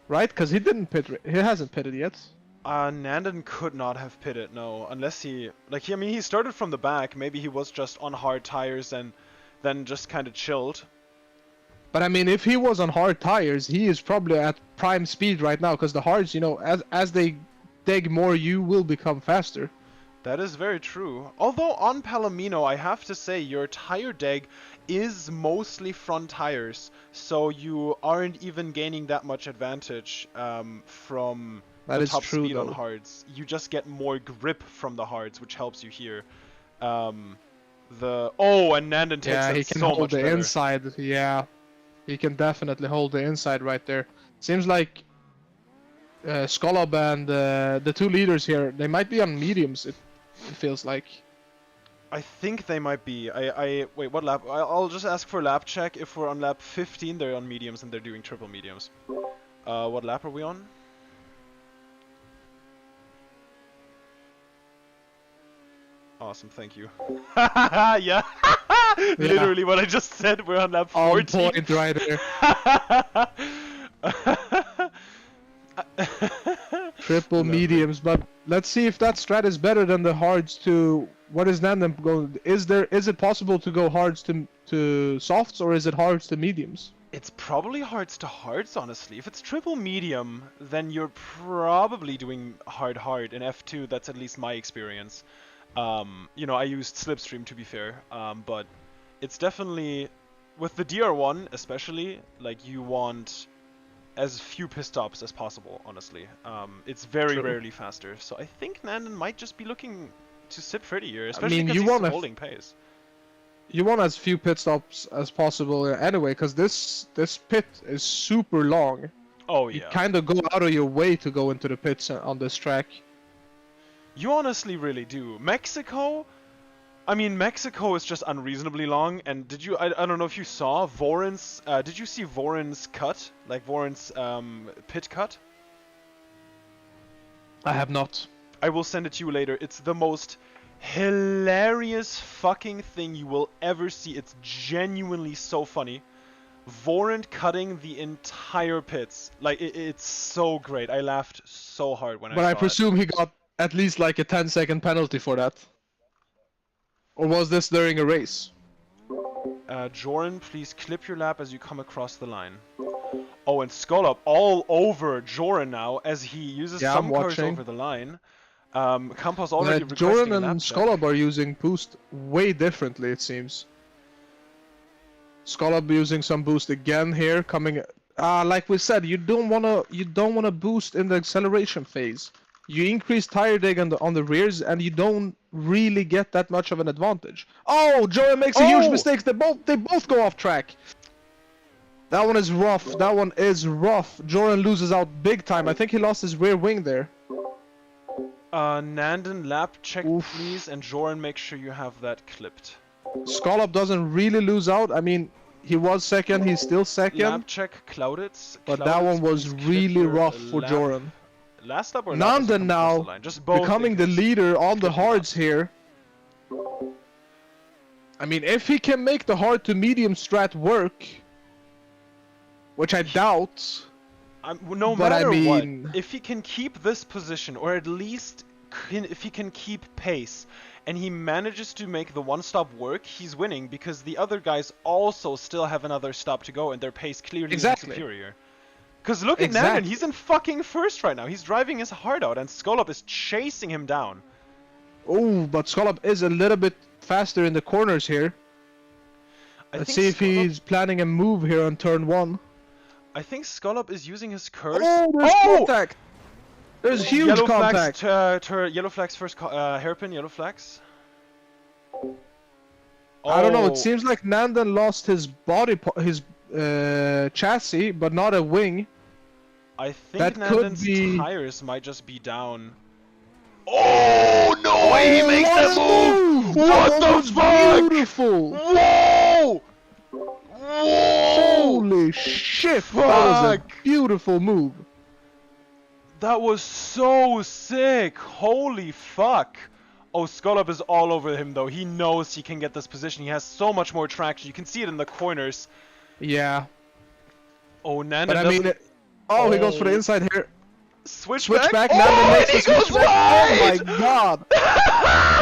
Right? Because he didn't pit. He hasn't pitted yet. Nanden could not have pitted, no, unless he, I mean, he started from the back. Maybe he was just on hard tires and then just kind of chilled. But I mean, if he was on hard tires, he is probably at prime speed right now. Because the hards, you know, as they dig more, you will become faster. That is very true. Although on Palomino, I have to say, your tire deg is mostly front tires, so you aren't even gaining that much advantage from the top speed on hards. You just get more grip from the hards, which helps you here. And Nanden takes Yeah, it he can so hold much the better. inside. Yeah, he can definitely hold the inside right there. Seems like Skolob and the 2 leaders here, they might be on mediums. It feels like. I think they might be. Wait, what lap? I'll just ask for a lap check. If we're on lap 15, they're on mediums and they're doing triple mediums. What lap are we on? Awesome, thank you. Yeah. Literally what I just said. We're on lap 14. On point right there. Triple mediums, but let's see if that strat is better than the hards to. What is Nanden going? Is it possible to go hards to softs, or is it hards to mediums? It's probably hards to hards, honestly. If it's triple medium, then you're probably doing hard in F2. That's at least my experience. You know, I used Slipstream to be fair, but it's definitely with the DR1 especially, like, you want as few pit stops as possible, honestly. It's very rarely faster, so I think Nanden might just be looking to sit pretty here, especially because he's holding pace. You want as few pit stops as possible anyway, because this pit is super long. Oh yeah. You kind of go out of your way to go into the pits on this track. You honestly really do. Mexico, I mean, Mexico is just unreasonably long, and did you, I don't know if you saw Voron's, did you see Voron's cut? Like Voron's pit cut? I have not. I will send it to you later. It's the most hilarious fucking thing you will ever see. It's genuinely so funny. Voron cutting the entire pits. Like, it's so great. I laughed so hard when I saw it. But I presume he got at least like a 10-second penalty for that. Or was this during a race? Joran, please clip your lap as you come across the line. Oh, and Skolop all over Joran now as he uses some cars over the line. Campos already requesting Joran a lap and check. Skolop are using boost way differently, it seems. Skolop using some boost again here, coming. Like we said, you don't wanna boost in the acceleration phase. You increase tire dig on the rears, and you don't really get that much of an advantage. Oh, Joran makes a huge mistake. They both go off track. That one is rough. That one is rough. Joran loses out big time. I think he lost his rear wing there. Nanden, lap check please, and Joran, make sure you have that clipped. Skolop doesn't really lose out. I mean, He was second. He's still second. Lap check, Clouditz. But that one was Please clip really your rough for lap. Joran. Last lap or lap as you Nandan come across the now line? Just both. becoming the because leader on the clip them hards up. here. I mean, if he can make the hard to medium strat work, which I doubt. No but matter I mean, what, if he can keep this position, or at least if he can keep pace, and he manages to make the one stop work, he's winning because the other guys also still have another stop to go and their pace clearly is superior. Because look at Nandan, he's in fucking first right now. He's driving his heart out and Skolop is chasing him down. Oh, but Skolop is a little bit faster in the corners here. Let's see if he's planning a move here on turn 1. I think Skolop is using his curse. Oh, there's contact! There's huge yellow contact! Flags, yellow flags first, hairpin, yellow flags. I don't know, it seems like Nandan lost his body, his chassis, but not a wing. I think Nandan's tires might just be down. Oh, no way he makes that move! What the fuck? Beautiful! Whoa! Whoa! Holy shit! Fuck. That was a beautiful move. That was so sick! Holy fuck! Oh, Skolop is all over him though. He knows he can get this position. He has so much more traction. You can see it in the corners. Yeah. Oh, Nandan but I mean, he goes for the inside here. Switchback. Nandan makes the switchback. Wide! Oh my god!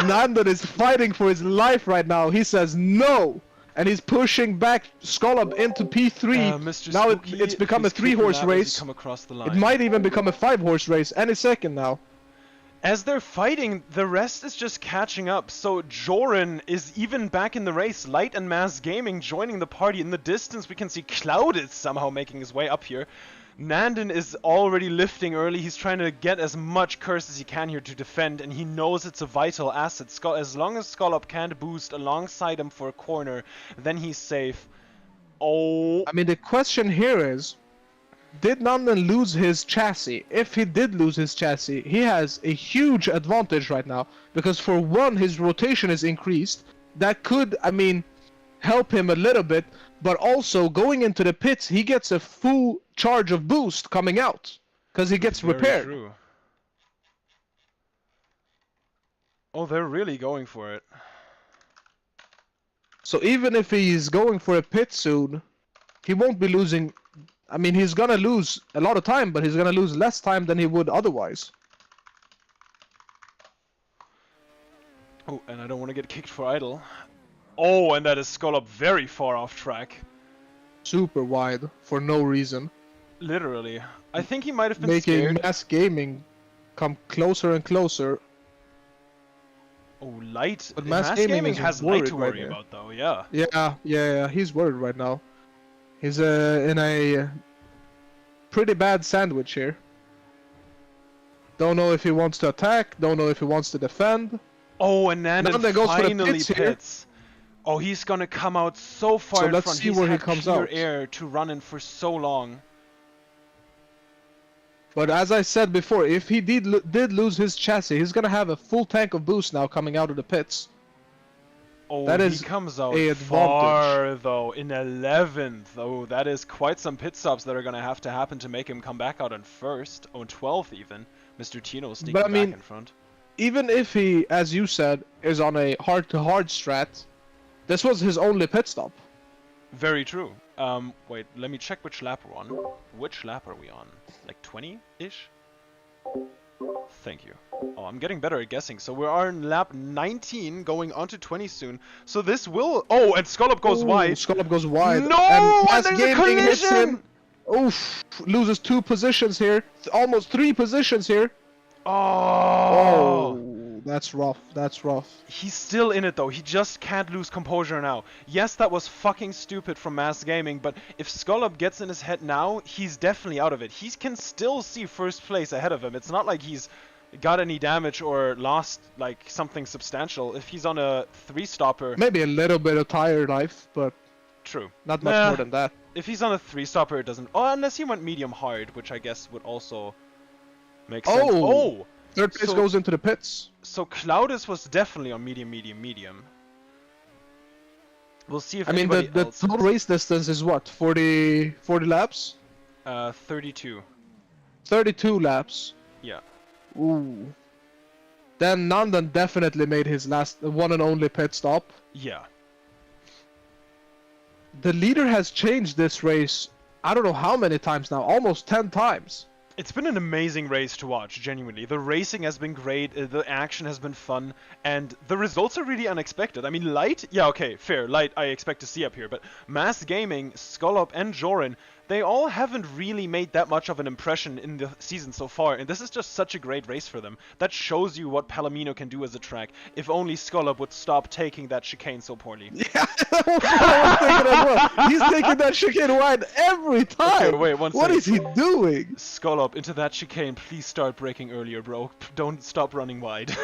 Nandan is fighting for his life right now. He says no! And he's pushing back Skolop into P3. Now it's become a 3-horse race. It might even become a 5-horse race any second now. As they're fighting, the rest is just catching up. So Joran is even back in the race. Light and Mass Gaming joining the party. In the distance, we can see Cloud is somehow making his way up here. Nandan is already lifting early. He's trying to get as much curse as he can here to defend, and he knows it's a vital asset. As long as Skolop can't boost alongside him for a corner, then he's safe. Oh. I mean, the question here is, did Nandan lose his chassis? If he did lose his chassis, he has a huge advantage right now, because for one, his rotation is increased. That could, I mean, help him a little bit, but also going into the pits, he gets a full charge of boost coming out, because he gets repaired. True. Oh, they're really going for it. So even if he's going for a pit soon, he won't be losing. I mean, he's gonna lose a lot of time, but he's gonna lose less time than he would otherwise. Oh, and I don't want to get kicked for idle. Oh, and that is Skolop very far off track. Super wide, for no reason. Literally. I think he might have been making scared. Mass Gaming come closer and closer. Oh, Light. But Mass Gaming has Light to worry about, though, yeah. Yeah, he's worried right now. He's in a pretty bad sandwich here. Don't know if he wants to attack, don't know if he wants to defend. Oh, and Nandan goes finally for the pits. Oh, he's gonna come out so far in let's front. see where he comes out. Air to run in for so long. But as I said before, if he did lose his chassis, he's gonna have a full tank of boost now coming out of the pits. Oh, that is he comes out a far though, in 11th. Oh, that is quite some pit stops that are gonna have to happen to make him come back out in first. Oh, 12th even. Mr. Tino sneaking back in front. Even if he, as you said, is on a hard-to-hard strat, this was his only pit stop. Very true. Wait, let me check which lap we're on. Which lap are we on? Like 20-ish? Thank you. Oh, I'm getting better at guessing. So we're on lap 19, going on to 20 soon. So this will... Oh, and Skolop goes wide. Skolop goes wide. No! And there's a collision! hits him. Oof. Loses 2 positions here. Almost 3 positions here. Oh, that's rough. That's rough. He's still in it though. He just can't lose composure now. Yes, that was fucking stupid from Mass Gaming, but if Skolop gets in his head now, he's definitely out of it. He can still see first place ahead of him. It's not like he's got any damage or lost like something substantial. If he's on a 3-stopper... Maybe a little bit of tire life, but... True. Not much more than that. If he's on a 3-stopper, it doesn't... Oh, unless he went medium hard, which I guess would also... Makes sense. Oh! Third place goes into the pits. So Cloudis was definitely on medium. We'll see if I mean, the anybody else total is. race distance is what? 40 laps? 32. 32 laps. Yeah. Ooh. Then Nandan definitely made his last one and only pit stop. Yeah. The leader has changed this race, I don't know how many times now, almost 10 times. It's been an amazing race to watch, genuinely. The racing has been great, the action has been fun, and the results are really unexpected. I mean, Light, yeah, okay, fair, Light I expect to see up here, but Mass Gaming, Skullop, and Joran, they all haven't really made that much of an impression in the season so far, and this is just such a great race for them. That shows you what Palomino can do as a track, if only Skullop would stop taking that chicane so poorly. Yeah, that's what I was thinking as well. He's taking that chicane wide every time. Okay, wait, one What second. is he doing? Skullop, into that chicane, please start braking earlier, bro. Don't stop running wide.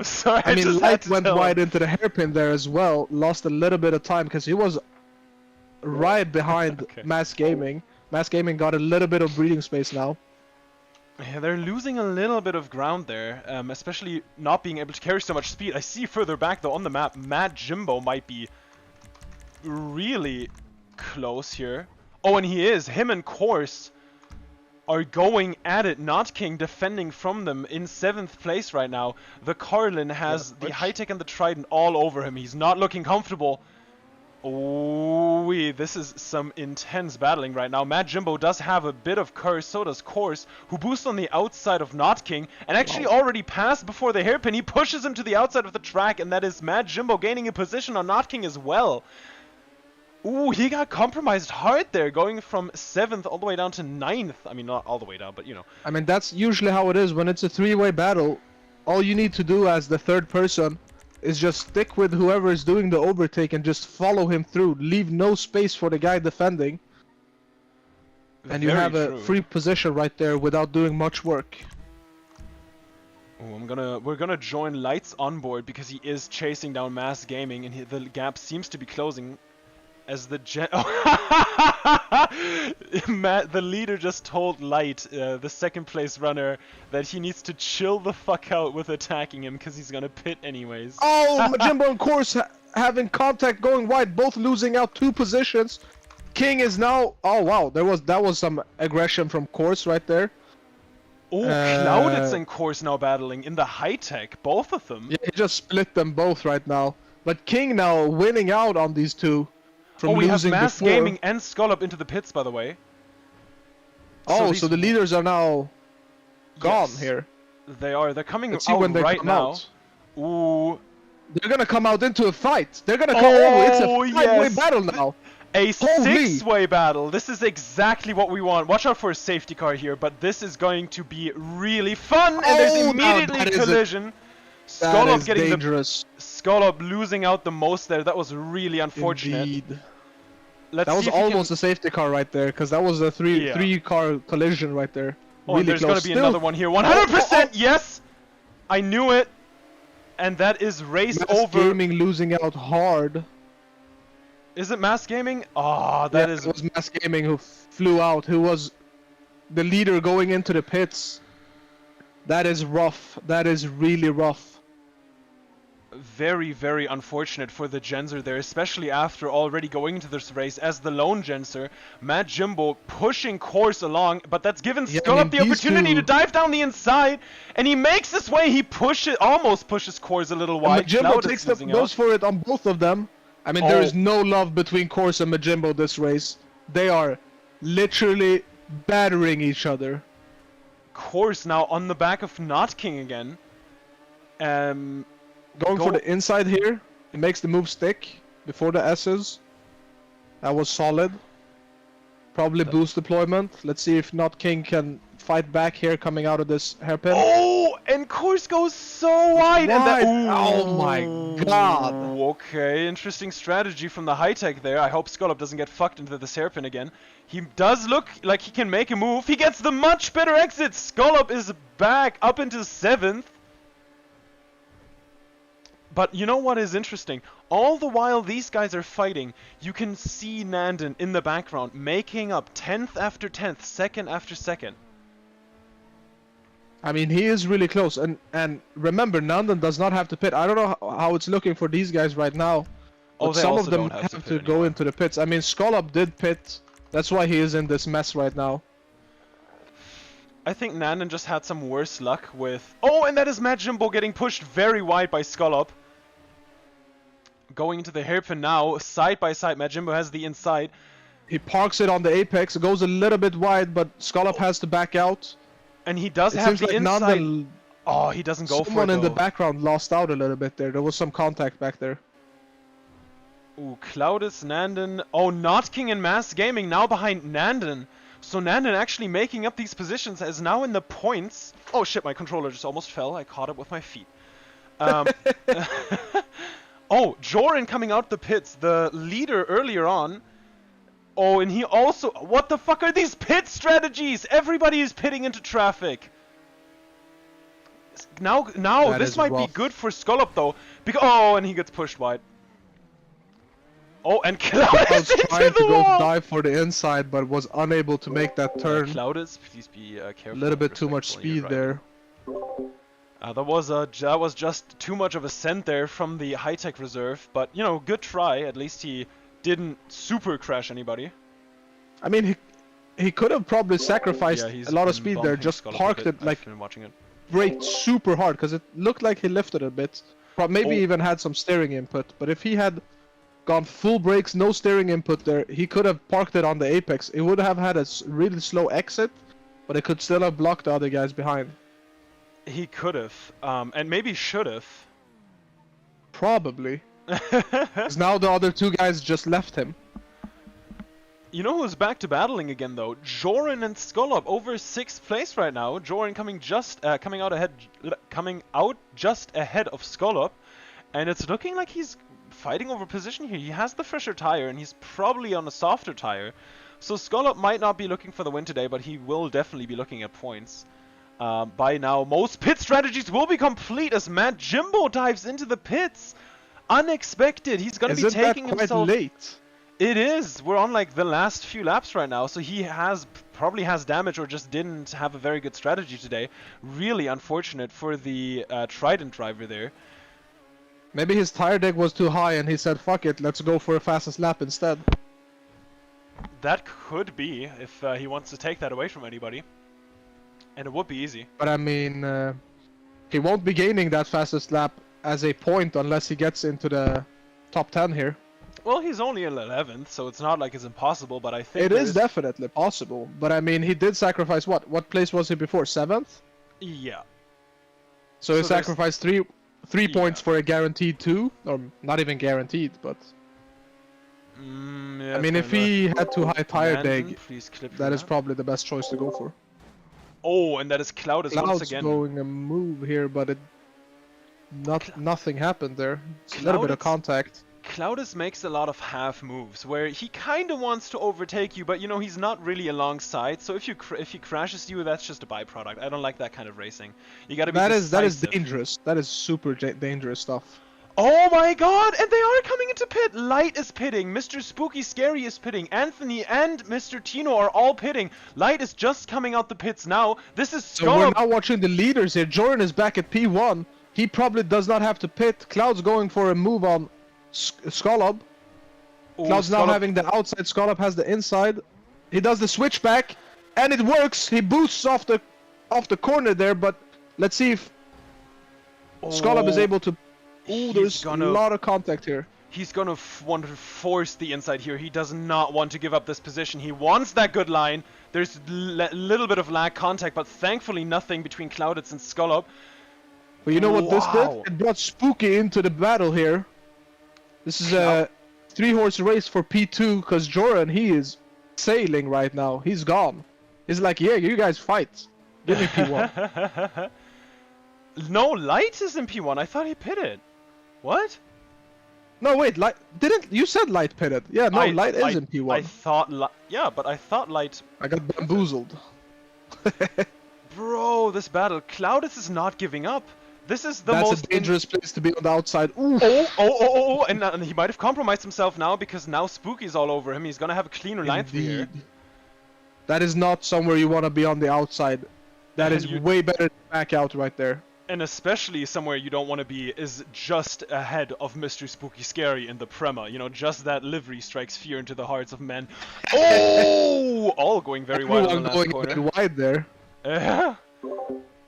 Sorry, I mean, just had Light to went tell wide him. into the hairpin there as well. Lost a little bit of time because he was right behind Okay. Mass Gaming. Mass Gaming got a little bit of breathing space now. Yeah, they're losing a little bit of ground there, especially not being able to carry so much speed. I see further back, though, on the map, Mad Jimbo might be really close here. Oh, and he is. Him and Course are going at it. Not King defending from them in 7th place right now. The Carlin has the High-Tech and the Trident all over him. He's not looking comfortable. Oh, this is some intense battling right now. Mad Jimbo does have a bit of curse, so does Course, who boosts on the outside of Not King, and actually already passed before the hairpin. He pushes him to the outside of the track, and that is Mad Jimbo gaining a position on Not King as well. Ooh, he got compromised hard there, going from 7th all the way down to 9th. I mean, not all the way down, but you know. I mean, that's usually how it is when it's a three-way battle. All you need to do as the third person is just stick with whoever is doing the overtake and just follow him through. Leave no space for the guy defending. And you Very have a true. free position right there without doing much work. Oh, we're gonna join Lights on board because he is chasing down Mass Gaming, and the gap seems to be closing. As the Matt, the leader just told Light, the second place runner, that he needs to chill the fuck out with attacking him because he's gonna pit anyways. Oh, Majimbo and Course having contact going wide, both losing out 2 positions. King is now. Oh wow, that was some aggression from Course right there. Oh, Clouditz and Course now battling in the High-Tech, both of them. Yeah, he just split them both right now. But King now winning out on these two. From We have losing Mass before. Gaming and Skullop into the pits, by the way. Oh, these- so the leaders are now gone Yes, here. They are. They're coming Let's see out when they right come now. out. Ooh. They're gonna come out into a fight. They're gonna come. Oh, it's a Oh, five-way yes. battle now. A Holy. 6-way battle. This is exactly what we want. Watch out for a safety car here, but this is going to be really fun. And there's Oh, immediately that a is collision. That Skullop is getting dangerous. Skullop losing out the most there. That was really unfortunate. Indeed. Let's That was see if he almost can... a safety car right there, because that was a Yeah. three-car collision right there. Oh, Really there's close. going to be Still, another one here. 100%! Oh. Yes! I knew it. And that is race Mass over. Gaming losing out hard. Is it Mass Gaming? Ah, that is. It was Mass Gaming who flew out, who was the leader going into the pits. That is rough. That is really rough. Very, very unfortunate for the Genser there, especially after already going into this race as the lone Genser. Mad Jimbo pushing Course along, but that's given Yeah, Skullop the these opportunity two- to dive down the inside, and he makes his way. He almost pushes Course a little wide. Majimbo Cloud is takes losing goes out. for it on both of them. I mean, there Oh. is no love between Course and Majimbo this race. They are literally battering each other. Course now on the back of Not King again. Going Go- for the inside here. It makes the move stick before the S's. That was solid. Probably boost deployment. Let's see if Not King can fight back here coming out of this hairpin. Oh, and Course goes so wide, and that. Wide. Oh my god. Okay, interesting strategy from the High-Tech there. I hope Skullop doesn't get fucked into this hairpin again. He does look like he can make a move. He gets the much better exit. Skullop is back up into 7th. But you know what is interesting? All the while these guys are fighting, you can see Nandon in the background making up 10th after 10th, second after second. I mean, he is really close, and remember, Nandan does not have to pit. I don't know how it's looking for these guys right now, but they some also of them don't have to have pit to go anymore. into the pits. I mean, Skull did pit. That's why he is in this mess right now. I think Nandan just had some worse luck with... Oh, and that is Mad Jimbo getting pushed very wide by Skull. Going into the hairpin now, side by side, Mad Jimbo has the inside. He parks it on the apex, it goes a little bit wide, but Skull has to back out. And he does It have seems the like inside. Nandan, Oh, he doesn't go for it, someone in the though. background lost out a little bit there. There was some contact back there. Ooh, Cloudus, Nandan. Oh, Not King and Mass Gaming now behind Nandan. So Nandan actually making up these positions as now in the points. Oh shit, my controller just almost fell. I caught it with my feet. Oh, Joran coming out the pits, the leader earlier on. Oh, and he also... What the fuck are these pit strategies? Everybody is pitting into traffic. Now this might be good for Skull though. Oh, and he gets pushed wide. Oh, and Cloudus into trying to the go wall! dive for the inside, but was unable to make that turn. Cloudus, please be careful. A little bit too much speed there. That was just too much of a send there from the high-tech reserve, but you know, good try. At least he didn't super crash anybody. I mean, he could have probably sacrificed a lot of speed there, just parked it, like, braked super hard, because it looked like he lifted a bit. Maybe even had some steering input, but if he had gone full brakes, no steering input there, he could have parked it on the apex. It would have had a really slow exit, but it could still have blocked the other guys behind. He could have, and maybe should have. Probably. Because now the other two guys just left him. You know who's back to battling again though? Joran and Skull over 6th place right now. Joran coming out just ahead of Skull, and it's looking like he's fighting over position here. He has the fresher tire and he's probably on a softer tire. So Skull might not be looking for the win today, but he will definitely be looking at points. By now, most pit strategies will be complete as Mad Jimbo dives into the pits. Unexpected. He's gonna be taking himself. Late? It is. We're on like the last few laps right now, so he probably has damage or just didn't have a very good strategy today. Really unfortunate for the Trident driver there. Maybe his tire deck was too high and he said, fuck it, let's go for a fastest lap instead. That could be, if he wants to take that away from anybody. And it would be easy. But I mean, he won't be gaining that fastest lap as a point unless he gets into the top 10 here. Well, he's only in 11th, so it's not like it's impossible, but I think it is definitely possible. But I mean, he did sacrifice what? What place was he before? 7th? Yeah. So he sacrificed three points for a guaranteed 2, or not even guaranteed, but... yeah, I mean, if he had too high tire deg, that is that. probably the best choice to go for. Oh, and that is Cloudus once again. Going a move here, but nothing happened there. It's a little bit of contact. Cloudus makes a lot of half moves where he kind of wants to overtake you, but you know he's not really alongside. So if he crashes you, that's just a byproduct. I don't like that kind of racing. You got to be decisive. That is dangerous. That is super dangerous stuff. Oh my god! And they are coming into pit! Light is pitting, Mr. Spooky Scary is pitting, Anthony and Mr. Tino are all pitting. Light is just coming out the pits now. This is So we're now watching the leaders here. Jordan is back at P1. He probably does not have to pit. Cloud's going for a move on Skull. Cloud's now having the outside. Skull has the inside. He does the switchback, and it works. He boosts off the corner there, but let's see if Skull is able to. Oh, there's a lot of contact here. He's gonna want to force the inside here. He does not want to give up this position. He wants that good line. There's a little bit of lag contact, but thankfully nothing between Clouditz and Skull. But you know what this did? It brought Spooky into the battle here. This is a 3-horse race for P2 because Joran, he is sailing right now. He's gone. He's like, yeah, you guys fight. Give me P1. No, Light is in P1. I thought he pitted. What? No, wait, Light didn't you said Light pitted? Yeah, no, Light is in P1. I thought but I thought Light. I got bamboozled. Bro, this battle, Cloudus is not giving up. This is the most. That's a dangerous place to be on the outside. Ooh. Oh, and he might have compromised himself now because now Spooky's all over him. He's gonna have a cleaner line through here. That is not somewhere you want to be on the outside. That And is way better than back out right there. And especially somewhere you don't want to be is just ahead of Mr. Spooky Scary in the Prema. You know, just that livery strikes fear into the hearts of men. Oh! All going very wide on the last going corner. a bit wide there.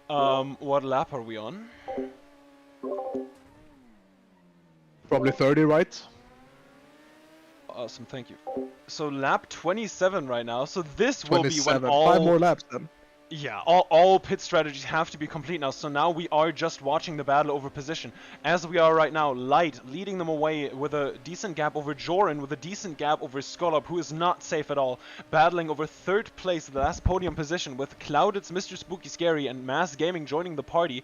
What lap are we on? Probably 30, right? Awesome, thank you. So lap 27 right now, so this will be when 27. all... 5 more laps then. Yeah, all pit strategies have to be complete now, so now we are just watching the battle over position. As we are right now, Light leading them away with a decent gap over Joran, with a decent gap over Skolop, who is not safe at all, battling over 3rd place, the last podium position, with Clouditz, Mr. Spooky Scary, and Mass Gaming joining the party.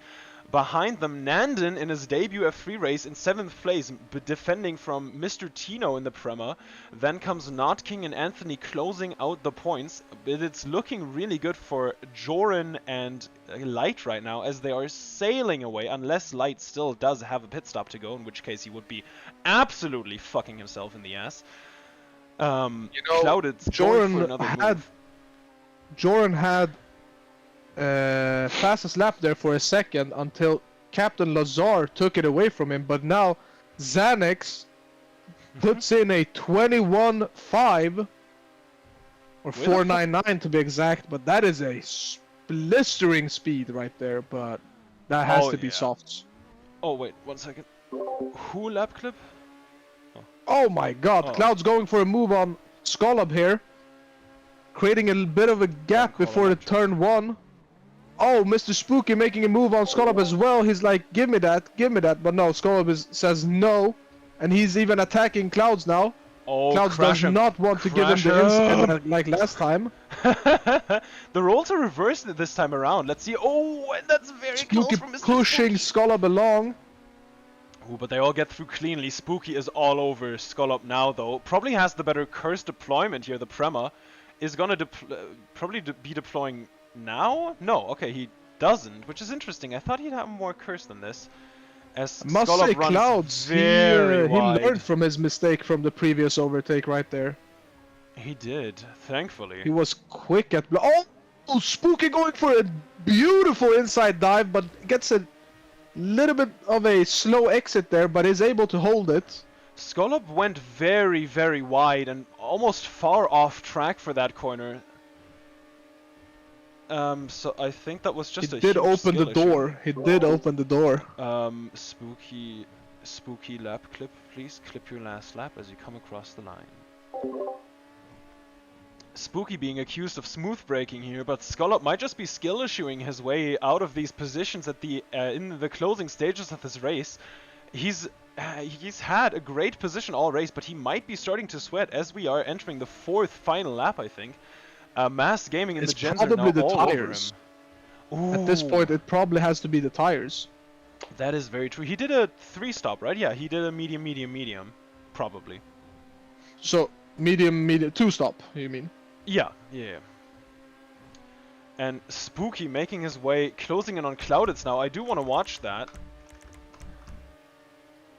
Behind them, Nandon in his debut F3 race in 7th place, defending from Mr. Tino in the Prema. Then comes Not King and Anthony closing out the points. But it's looking really good for Joran and Light right now, as they are sailing away, unless Light still does have a pit stop to go, in which case he would be absolutely fucking himself in the ass. You know, Clouditz going for another move. Joran had fastest lap there for a second until Captain Lazar took it away from him, but now Xanax puts in a 21.5 or 4.99 to be exact, but that is a blistering speed right there, but that has to be softs. Oh wait, 1 second. Who lap clip? Oh my god, Cloud's going for a move on Skolab here, creating a bit of a gap before the turn 1. Oh, Mr. Spooky making a move on Skolab as well. He's like, give me that, but no, Skolab says no, and he's even attacking Clouds now. Oh, Clouds does not want to give him the inside like last time. The roles are reversed this time around. Let's see. Oh, and that's very Spooky close from Mr. pushing Skolab along. Ooh, but they all get through cleanly. Spooky is all over Skolop now, though. Probably has the better curse deployment here. The Prema is gonna probably be deploying now? No, okay, he doesn't, which is interesting. I thought he'd have more curse than this. As Must Skolop say, runs Clouds, very he wide. learned from his mistake from the previous overtake right there. He did, thankfully. He was quick at... Oh, Spooky going for a beautiful inside dive, but gets a little bit of a slow exit there, but is able to hold it. Skolop went very, very wide and almost far off track for that corner. So I think that was just He did open the door. He did open the door. Spooky lap clip, please. Clip your last lap as you come across the line. Spooky being accused of smooth braking here, but Skolop might just be skill issuing his way out of these positions at the in the closing stages of this race. He's had a great position all race, but he might be starting to sweat as we are entering the 4th final lap, I think. Mass Gaming and the gens are now the all tires. over him. At this point, it probably has to be the tires. That is very true. He did a 3-stop, right? Yeah, he did a medium, medium, medium. Probably. So, medium, 2-stop, you mean? Yeah. And Spooky making his way, closing in on Clouditz now. I do want to watch that.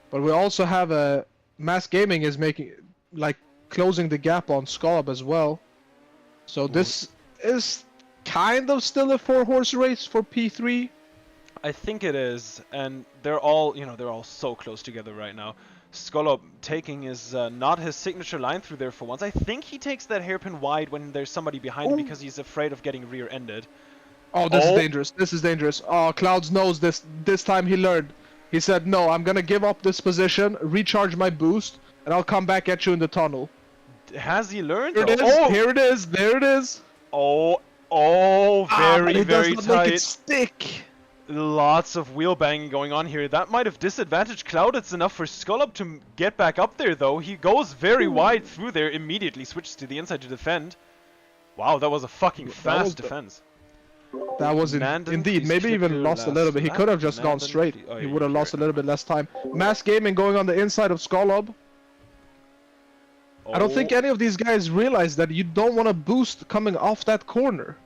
But we also have a... Mass Gaming is making... like, closing the gap on Skolab as well. So this is kind of still a 4-horse race for P3. I think it is, and they're all, they're all so close together right now. Skolop taking his, not his signature line through there for once. I think he takes that hairpin wide when there's somebody behind him because he's afraid of getting rear-ended. Oh, this is dangerous. This is dangerous. Oh, Clouds knows this. This time he learned. He said, no, I'm gonna give up this position, recharge my boost, and I'll come back at you in the tunnel. Has he learned? Here it is. Here it is. There it is. Very, very very tight. tight. Make it stick. Lots of wheel banging going on here. That might have disadvantaged Clouditz enough for Skolop to get back up there, though. He goes very wide through there, immediately switches to the inside to defend. Wow, that was a fucking fast defense. That was indeed. Maybe even lost a little bit. He could have just gone straight. He would have lost a little bit less time. Mass Gaming going on the inside of Skolob. I don't think any of these guys realize that you don't want to boost coming off that corner.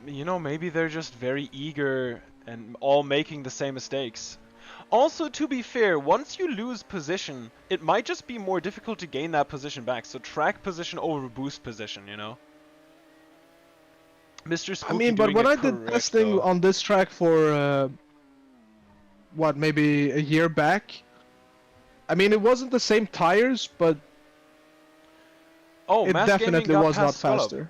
Maybe they're just very eager and all making the same mistakes. Also, to be fair, once you lose position, it might just be more difficult to gain that position back. So track position over boost position, Mr. I Spooky mean, but doing when it I did correct, testing though. on this track for what, maybe a year back, I mean, it wasn't the same tires, but Oh, it Mass Gaming definitely got was not past Skull. faster.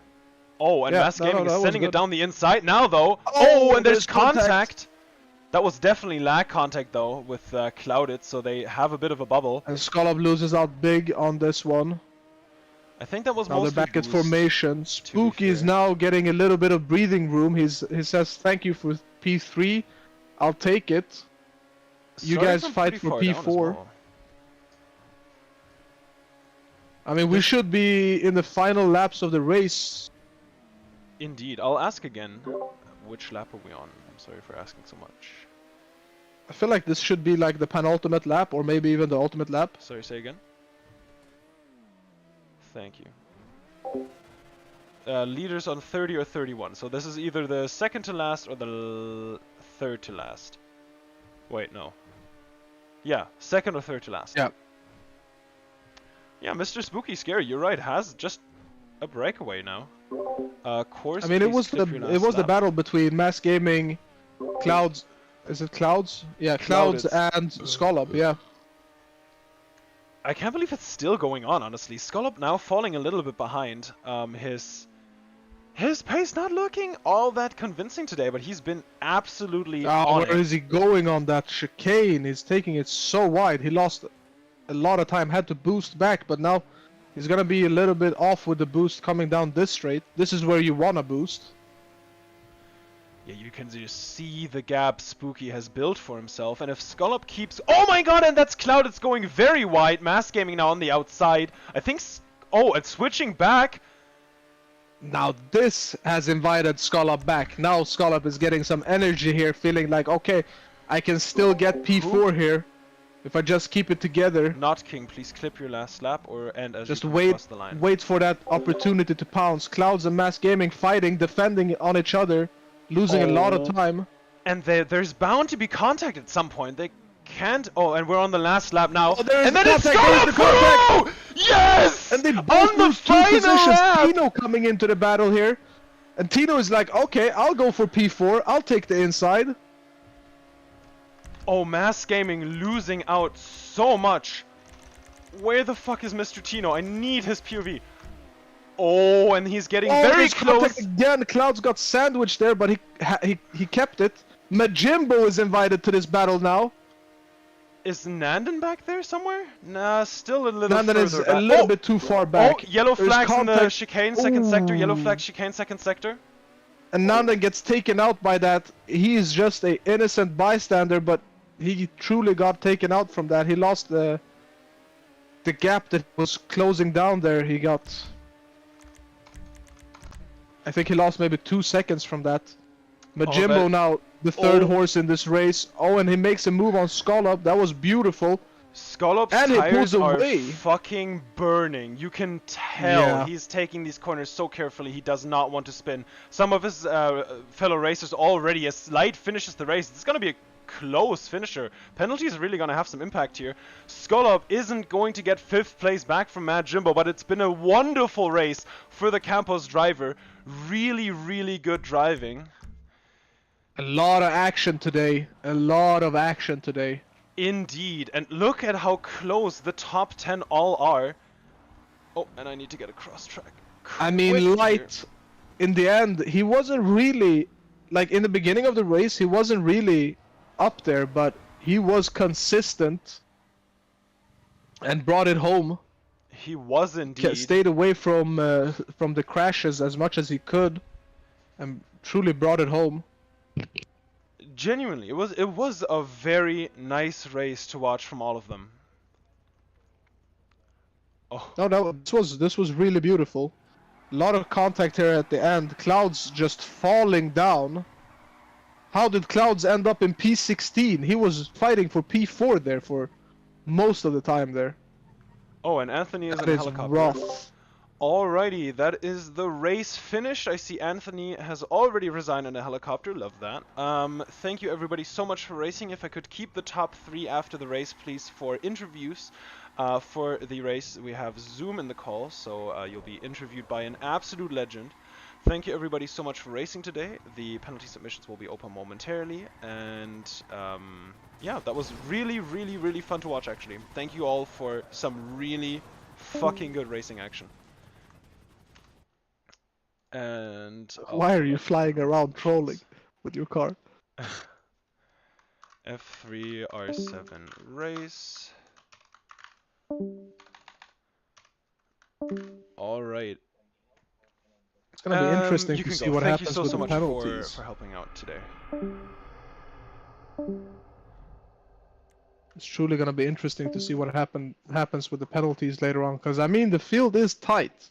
Oh, and Yeah, Mass no, Gaming is that was sending it good. down the inside now, though. Oh, Oh, and there's contact. contact. That was definitely lag contact, though, with Clouded, so they have a bit of a bubble. And Skull loses out big on this one. I think that was Now they're mostly back at boost, formation. to be Spooky is fair. now getting a little bit of breathing room. He says, "Thank you for P3. I'll take it. You Starting guys from fight pretty for far down as P4." well. I mean, we should be in the final laps of the race. Indeed. I'll ask again. Which lap are we on? I'm sorry for asking so much. I feel like this should be like the penultimate lap, or maybe even the ultimate lap. Sorry, say again? Thank you. Leaders on 30 or 31. So this is either the second to last or the third to last. Wait, no. Yeah, second or third to last. Yeah. Yeah, Mr. Spooky Scary, you're right, has just a breakaway now. Course, I mean, it please was clip the your last the lap. battle between Mass Gaming, Clouds. Is it Clouds? Yeah, Clouds and Skull. Yeah. I can't believe it's still going on, honestly. Skull now falling a little bit behind. His pace not looking all that convincing today, but he's been absolutely on Where it. is he going on that chicane? He's taking it so wide. He lost a lot of time, had to boost back, but now he's gonna be a little bit off with the boost coming down this straight. This is where you wanna boost. Yeah, you can just see the gap Spooky has built for himself, and if Skull keeps... Oh my god, and that's Cloud, it's going very wide. Mass Gaming now on the outside. I think... Oh, and switching back. Now this has invited Skull back. Now Skull is getting some energy here, feeling like, okay, I can still get P4 here if I just keep it together. Not King, please clip your last lap or end as Just you come wait, across the line. wait for that opportunity to pounce. Clouds and Mass Gaming fighting, defending on each other, losing a lot of time. And there's bound to be contact at some point. They can't... Oh, and we're on the last lap now. Oh, there is and then contact, it's there's the contact! through! Yes! And they both on the lose two final positions. lap! Tino coming into the battle here. And Tino is like, okay, I'll go for P4. I'll take the inside. Oh, Mass Gaming losing out so much. Where the fuck is Mr. Tino? I need his POV. Oh, and he's getting very close. Again, Clouds got sandwiched there, but he kept it. Majimbo is invited to this battle now. Is Nandon back there somewhere? Nah, still a little Nandon further is back. a little bit too far back. Oh, yellow There's flags in the contact. chicane, second sector. Yellow flag, chicane, second sector. And Nandon gets taken out by that. He is just a innocent bystander, but he truly got taken out from that. He lost the gap that was closing down there. He got... I think he lost maybe 2 seconds from that. Majimbo now the third horse in this race. Oh, and he makes a move on Skull. That was beautiful. Skullop's And he tires pulls are away. fucking burning. You can tell Yeah. he's taking these corners so carefully. He does not want to spin. Some of his fellow racers already, as Light finishes the race, it's going to be a close finisher. Penalty is really going to have some impact here. Skullop isn't going to get 5th place back from Mad Jimbo, but it's been a wonderful race for the Campos driver. Really, really good driving. A lot of action today. A lot of action today. Indeed, and look at how close the top 10 all are. Oh, and I need to get a cross track. I mean, Light, in the end, he wasn't really, like in the beginning of the race, he wasn't really up there, but he was consistent and brought it home. He was indeed. Stayed away from the crashes as much as he could, and truly brought it home. Genuinely, it was a very nice race to watch from all of them. Oh. No, this was really beautiful. A lot of contact here at the end. Clouds just falling down. How did Clouds end up in P16? He was fighting for P4 there for most of the time there. Oh, and Anthony is That in a is helicopter. rough. Alrighty, that is the race finished. I see Anthony has already resigned in a helicopter. Love that. Thank you everybody so much for racing. If I could keep the top 3 after the race, please, for interviews. For the race, we have Zoom in the call, so you'll be interviewed by an absolute legend. thank you everybody so much for racing today. The penalty submissions will be open momentarily, and yeah, that was really, really, really fun to watch actually. Thank you all for some really fucking good racing action. And Why are you flying around trolling with your car? F3 R7 race. All right. It's gonna be interesting you to can see go. what Thank you happens so with so the much penalties. for helping out today. It's truly gonna be interesting to see what happens with the penalties later on, because I mean the field is tight.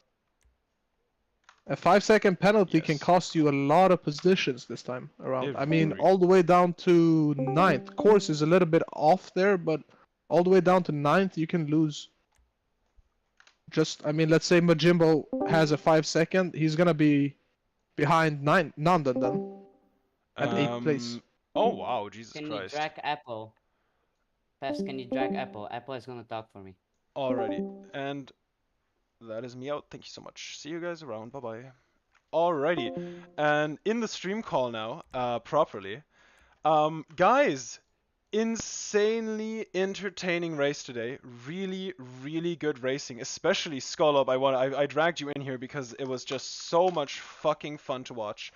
A 5-second penalty can Yes. cost you a lot of positions this time around. It I mean, really- all the way down to 9th. Course is a little bit off there, but all the way down to 9th, you can lose. Just, I mean, let's say Majimbo has a 5-second, he's gonna be behind Nandan then, at 8th place. Oh wow, Jesus Can Christ. you drag Apple? Peffz, can you drag Apple? Apple is gonna talk for me. Alrighty, and that is me out. Thank you so much. See you guys around. Bye bye. Alrighty, and in the stream call now, properly. Guys, insanely entertaining race today. Really, really good racing, especially Skull Up. I dragged you in here because it was just so much fucking fun to watch.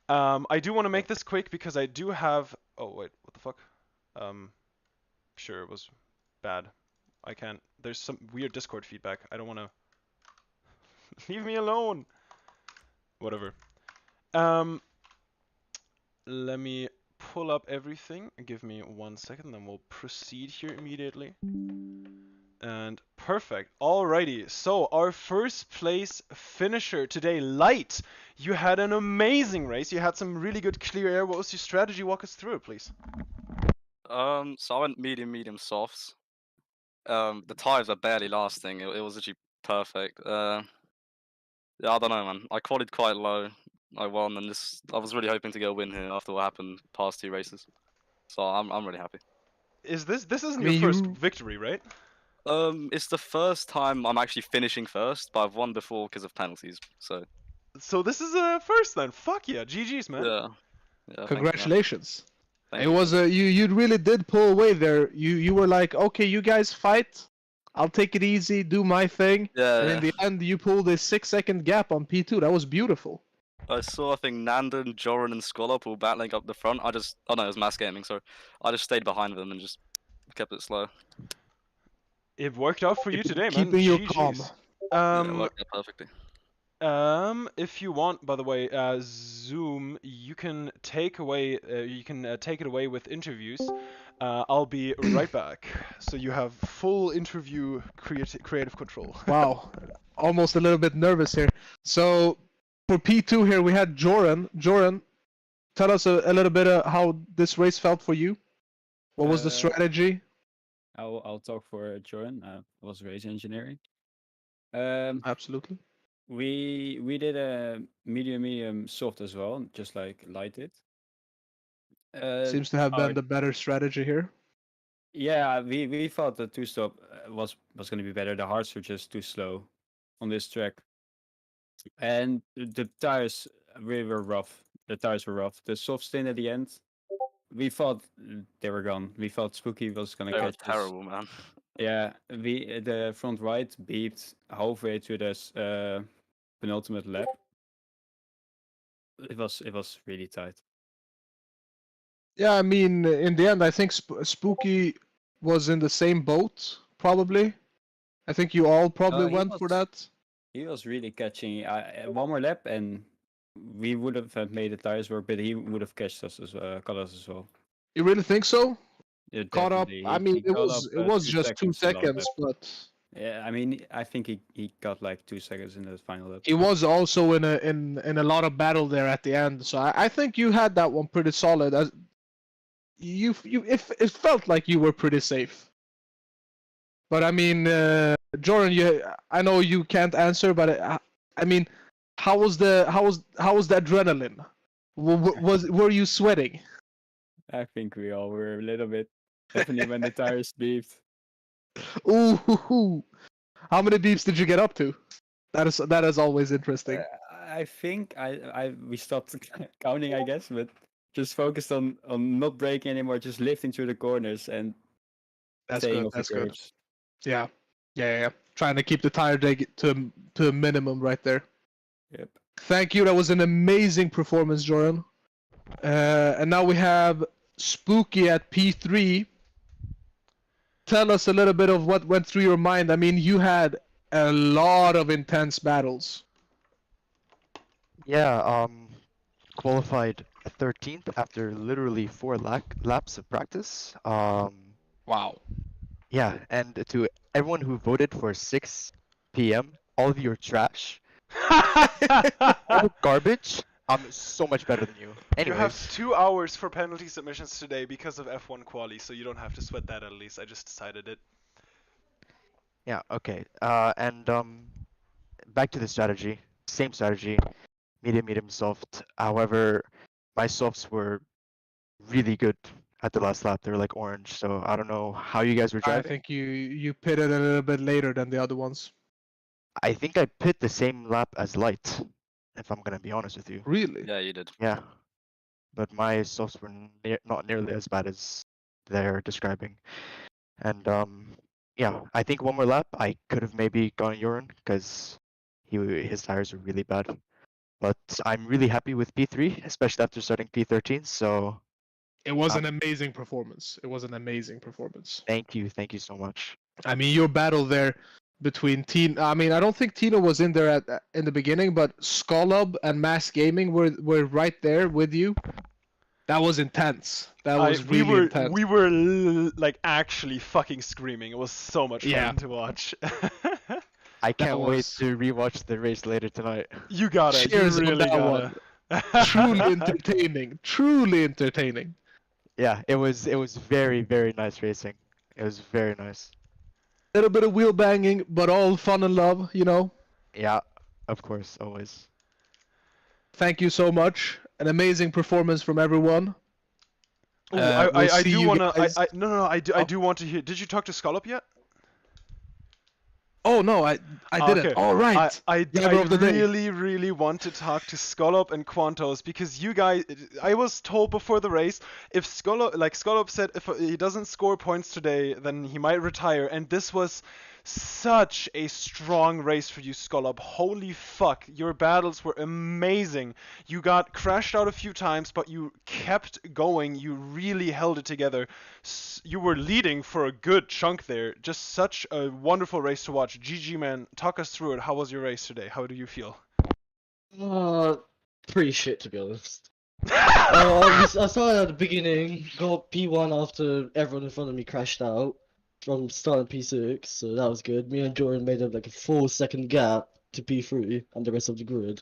I do want to make this quick because I do have. Oh wait, what the fuck? Sure, it was bad. I can't. There's some weird Discord feedback. I don't want to. Leave me alone. Whatever. Let me pull up everything. Give me 1 second, then we'll proceed here immediately. And perfect. Alrighty. So our first place finisher today, Light. You had an amazing race. You had some really good clear air. What was your strategy? Walk us through it, please. So I went medium, softs. The tires were barely lasting. It was actually perfect. Yeah, I don't know, man. I qualified quite low. I won, and I was really hoping to get a win here after what happened past 2 races. So I'm really happy. This isn't I mean, your first you- victory, right? It's the first time I'm actually finishing first, but I've won before because of penalties. So So this is a first then. Fuck yeah. GG's, man. yeah, thank you, man. Congratulations. Thank It you. was you really did pull away there. You were like, okay, you guys fight. I'll take it easy, do my thing. Yeah, And in the end, you pulled a 6-second gap on P2. That was beautiful. I think Nandan, Joran, and Skolop all battling up the front. Oh no, it was Mass Gaming. Sorry, I just stayed behind them and just kept it slow. It worked out for you today, man. Keeping your GG's. calm. Yeah, it worked out perfectly. If you want, by the way, Zoom, you can take away, take it away with interviews. I'll be right back. So you have full interview creative control. Wow, almost a little bit nervous here. So for P2 here, we had Joran. Joran, tell us a little bit how this race felt for you. What was the strategy? I'll talk for Joran. Was race engineering. Absolutely. We did a medium soft as well, just like Light did. Seems to have been our- the better strategy here. Yeah, we thought the 2-stop was going to be better. The hards were just too slow on this track, and the tires really were rough. The tires were rough. The soft stint at the end, we thought they were gone. We thought Spooky was going to They were catch us. terrible, man. Yeah, the front right beeped halfway to this penultimate lap. It was really tight. Yeah, I mean, in the end, I think Spooky was in the same boat, probably. I think you all probably he went for was- that. He was really catching one more lap, and we would have made the tires work, but he would have catched us caught us as well. You really think so? Yeah, Caught up? definitely. I He mean, it caught was up, it was 2 just 2 seconds in the last seconds, lap. but Yeah, I mean, I think he got like 2 seconds in the final lap. he was also in a lot of battle there at the end. So I think you had that one pretty solid. As it felt like you were pretty safe. But I mean, Jordan, I know you can't answer, but I mean, how was the adrenaline? Were you sweating? I think we all were a little bit. Definitely when the tires beeped. Ooh, how many beeps did you get up to? That is always interesting. I think we stopped counting, I guess, but just focused on not breaking anymore, just lifting through the corners and That's staying good. off the That's good. curbs. Yeah. Yeah. Trying to keep the tire drag to a minimum right there. Yep. Thank you. That was an amazing performance, Jordan. And now we have Spooky at P3. Tell us a little bit of what went through your mind. I mean, you had a lot of intense battles. Yeah, qualified 13th after literally 4 laps of practice. Wow. Yeah, and to everyone who voted for 6 p.m., all of you are trash. All garbage. I'm so much better than you. You have Anyways, 2 hours for penalty submissions today because of F1 quali, so you don't have to sweat that at least. I just decided it. yeah, okay. And back to the strategy. Same strategy. Medium, soft. However, my softs were really good at the last lap. They were like orange, so I don't know how you guys were I driving. think you pitted a little bit later than the other ones. I think I pit the same lap as light, if I'm gonna be honest with you. Really? Yeah, you did. Yeah, but my softs were not nearly as bad as they're describing. And yeah, I think one more lap I could have maybe gone urine because his tires were really bad. But I'm really happy with P3, especially after starting P13. So It was an amazing performance. It was an amazing performance. thank you so much. I mean, your battle there between Tino. I mean, I don't think Tino was in there in the beginning, but Skolub and Mass Gaming were right there with you. That was intense. That was really intense. We were like actually fucking screaming. It was so much fun to watch. I can't wait was- to rewatch the race later tonight. You got it. Cheers You on really that got one. it. Truly entertaining. Truly entertaining. Yeah, it was very nice racing. It was very nice. A little bit of wheel banging, but all fun and love, you know. Yeah, of course, always. Thank you so much. An amazing performance from everyone. Ooh, We'll I see do you wanna. guys- No. I do want to hear. Did you talk to Scallop yet? Oh no, I didn't. Okay. All right. I Driver of the day. really want to talk to Skolop and Quantos because you guys. I was told before the race if Skolop said if he doesn't score points today, then he might retire. And this was such a strong race for you, Skolop. Holy fuck, your battles were amazing. You got crashed out a few times, but you kept going. You really held it together. You were leading for a good chunk there. Just such a wonderful race to watch. GG, man. Talk us through it. How was your race today? How do you feel? Pretty shit to be honest. I started at the beginning, got P1 after everyone in front of me crashed out from starting P6, so that was good. Me and Jordan made up like a 4-second gap to P3 and the rest of the grid.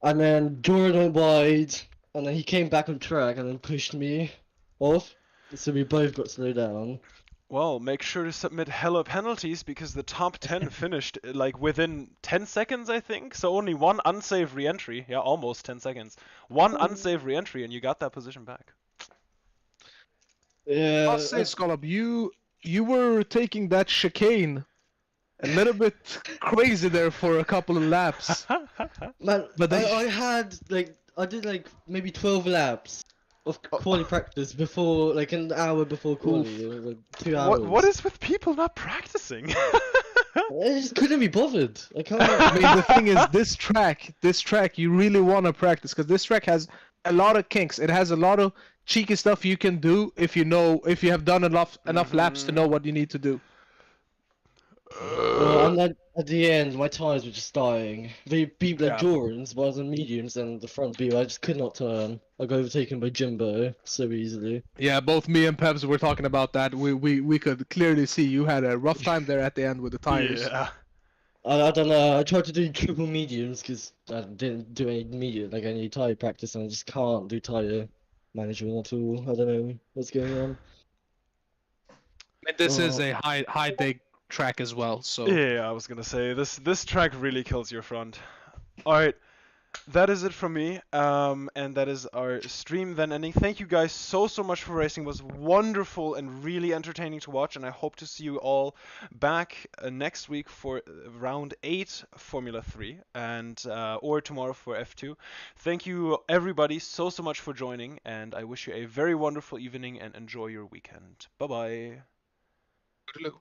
And then Jordan went wide, and then he came back on track and then pushed me off, so we both got slowed down. Well, make sure to submit hella penalties because the top 10 finished like within 10 seconds, I think. So only one unsafe re-entry. Yeah, almost 10 seconds. One unsafe re-entry and you got that position back. Yeah, I'll say, Skolop, you were taking that chicane a little bit crazy there for a couple of laps. man, But then- I did like maybe 12 laps of quali practice before, like an hour before quali, it was like 2 hours. What is with people not practicing? I just couldn't be bothered. I can't. I mean, the thing is, this track, you really want to practice because this track has a lot of kinks. It has a lot of cheeky stuff you can do if you have done enough laps to know what you need to do. And then at the end, my tires were just dying. They beat like Jordan's, but I was on mediums and the front beam. I just could not turn. I got overtaken by Jimbo so easily. Yeah, both me and Peffz were talking about that. We could clearly see you had a rough time there at the end with the tires. Yeah. I don't know. I tried to do triple mediums because I didn't do any tire practice, and I just can't do tire management at all. I don't know what's going on. And this is a high day track as well, so Yeah, I was gonna say this track really kills your front. All right, that is it from me, and that is our stream then ending. Thank you guys so much for racing. It was wonderful and really entertaining to watch, and I hope to see you all back next week for round 8 Formula 3 and or tomorrow for F2. Thank you everybody so much for joining, and I wish you a very wonderful evening and enjoy your weekend. Bye bye. Toodaloo.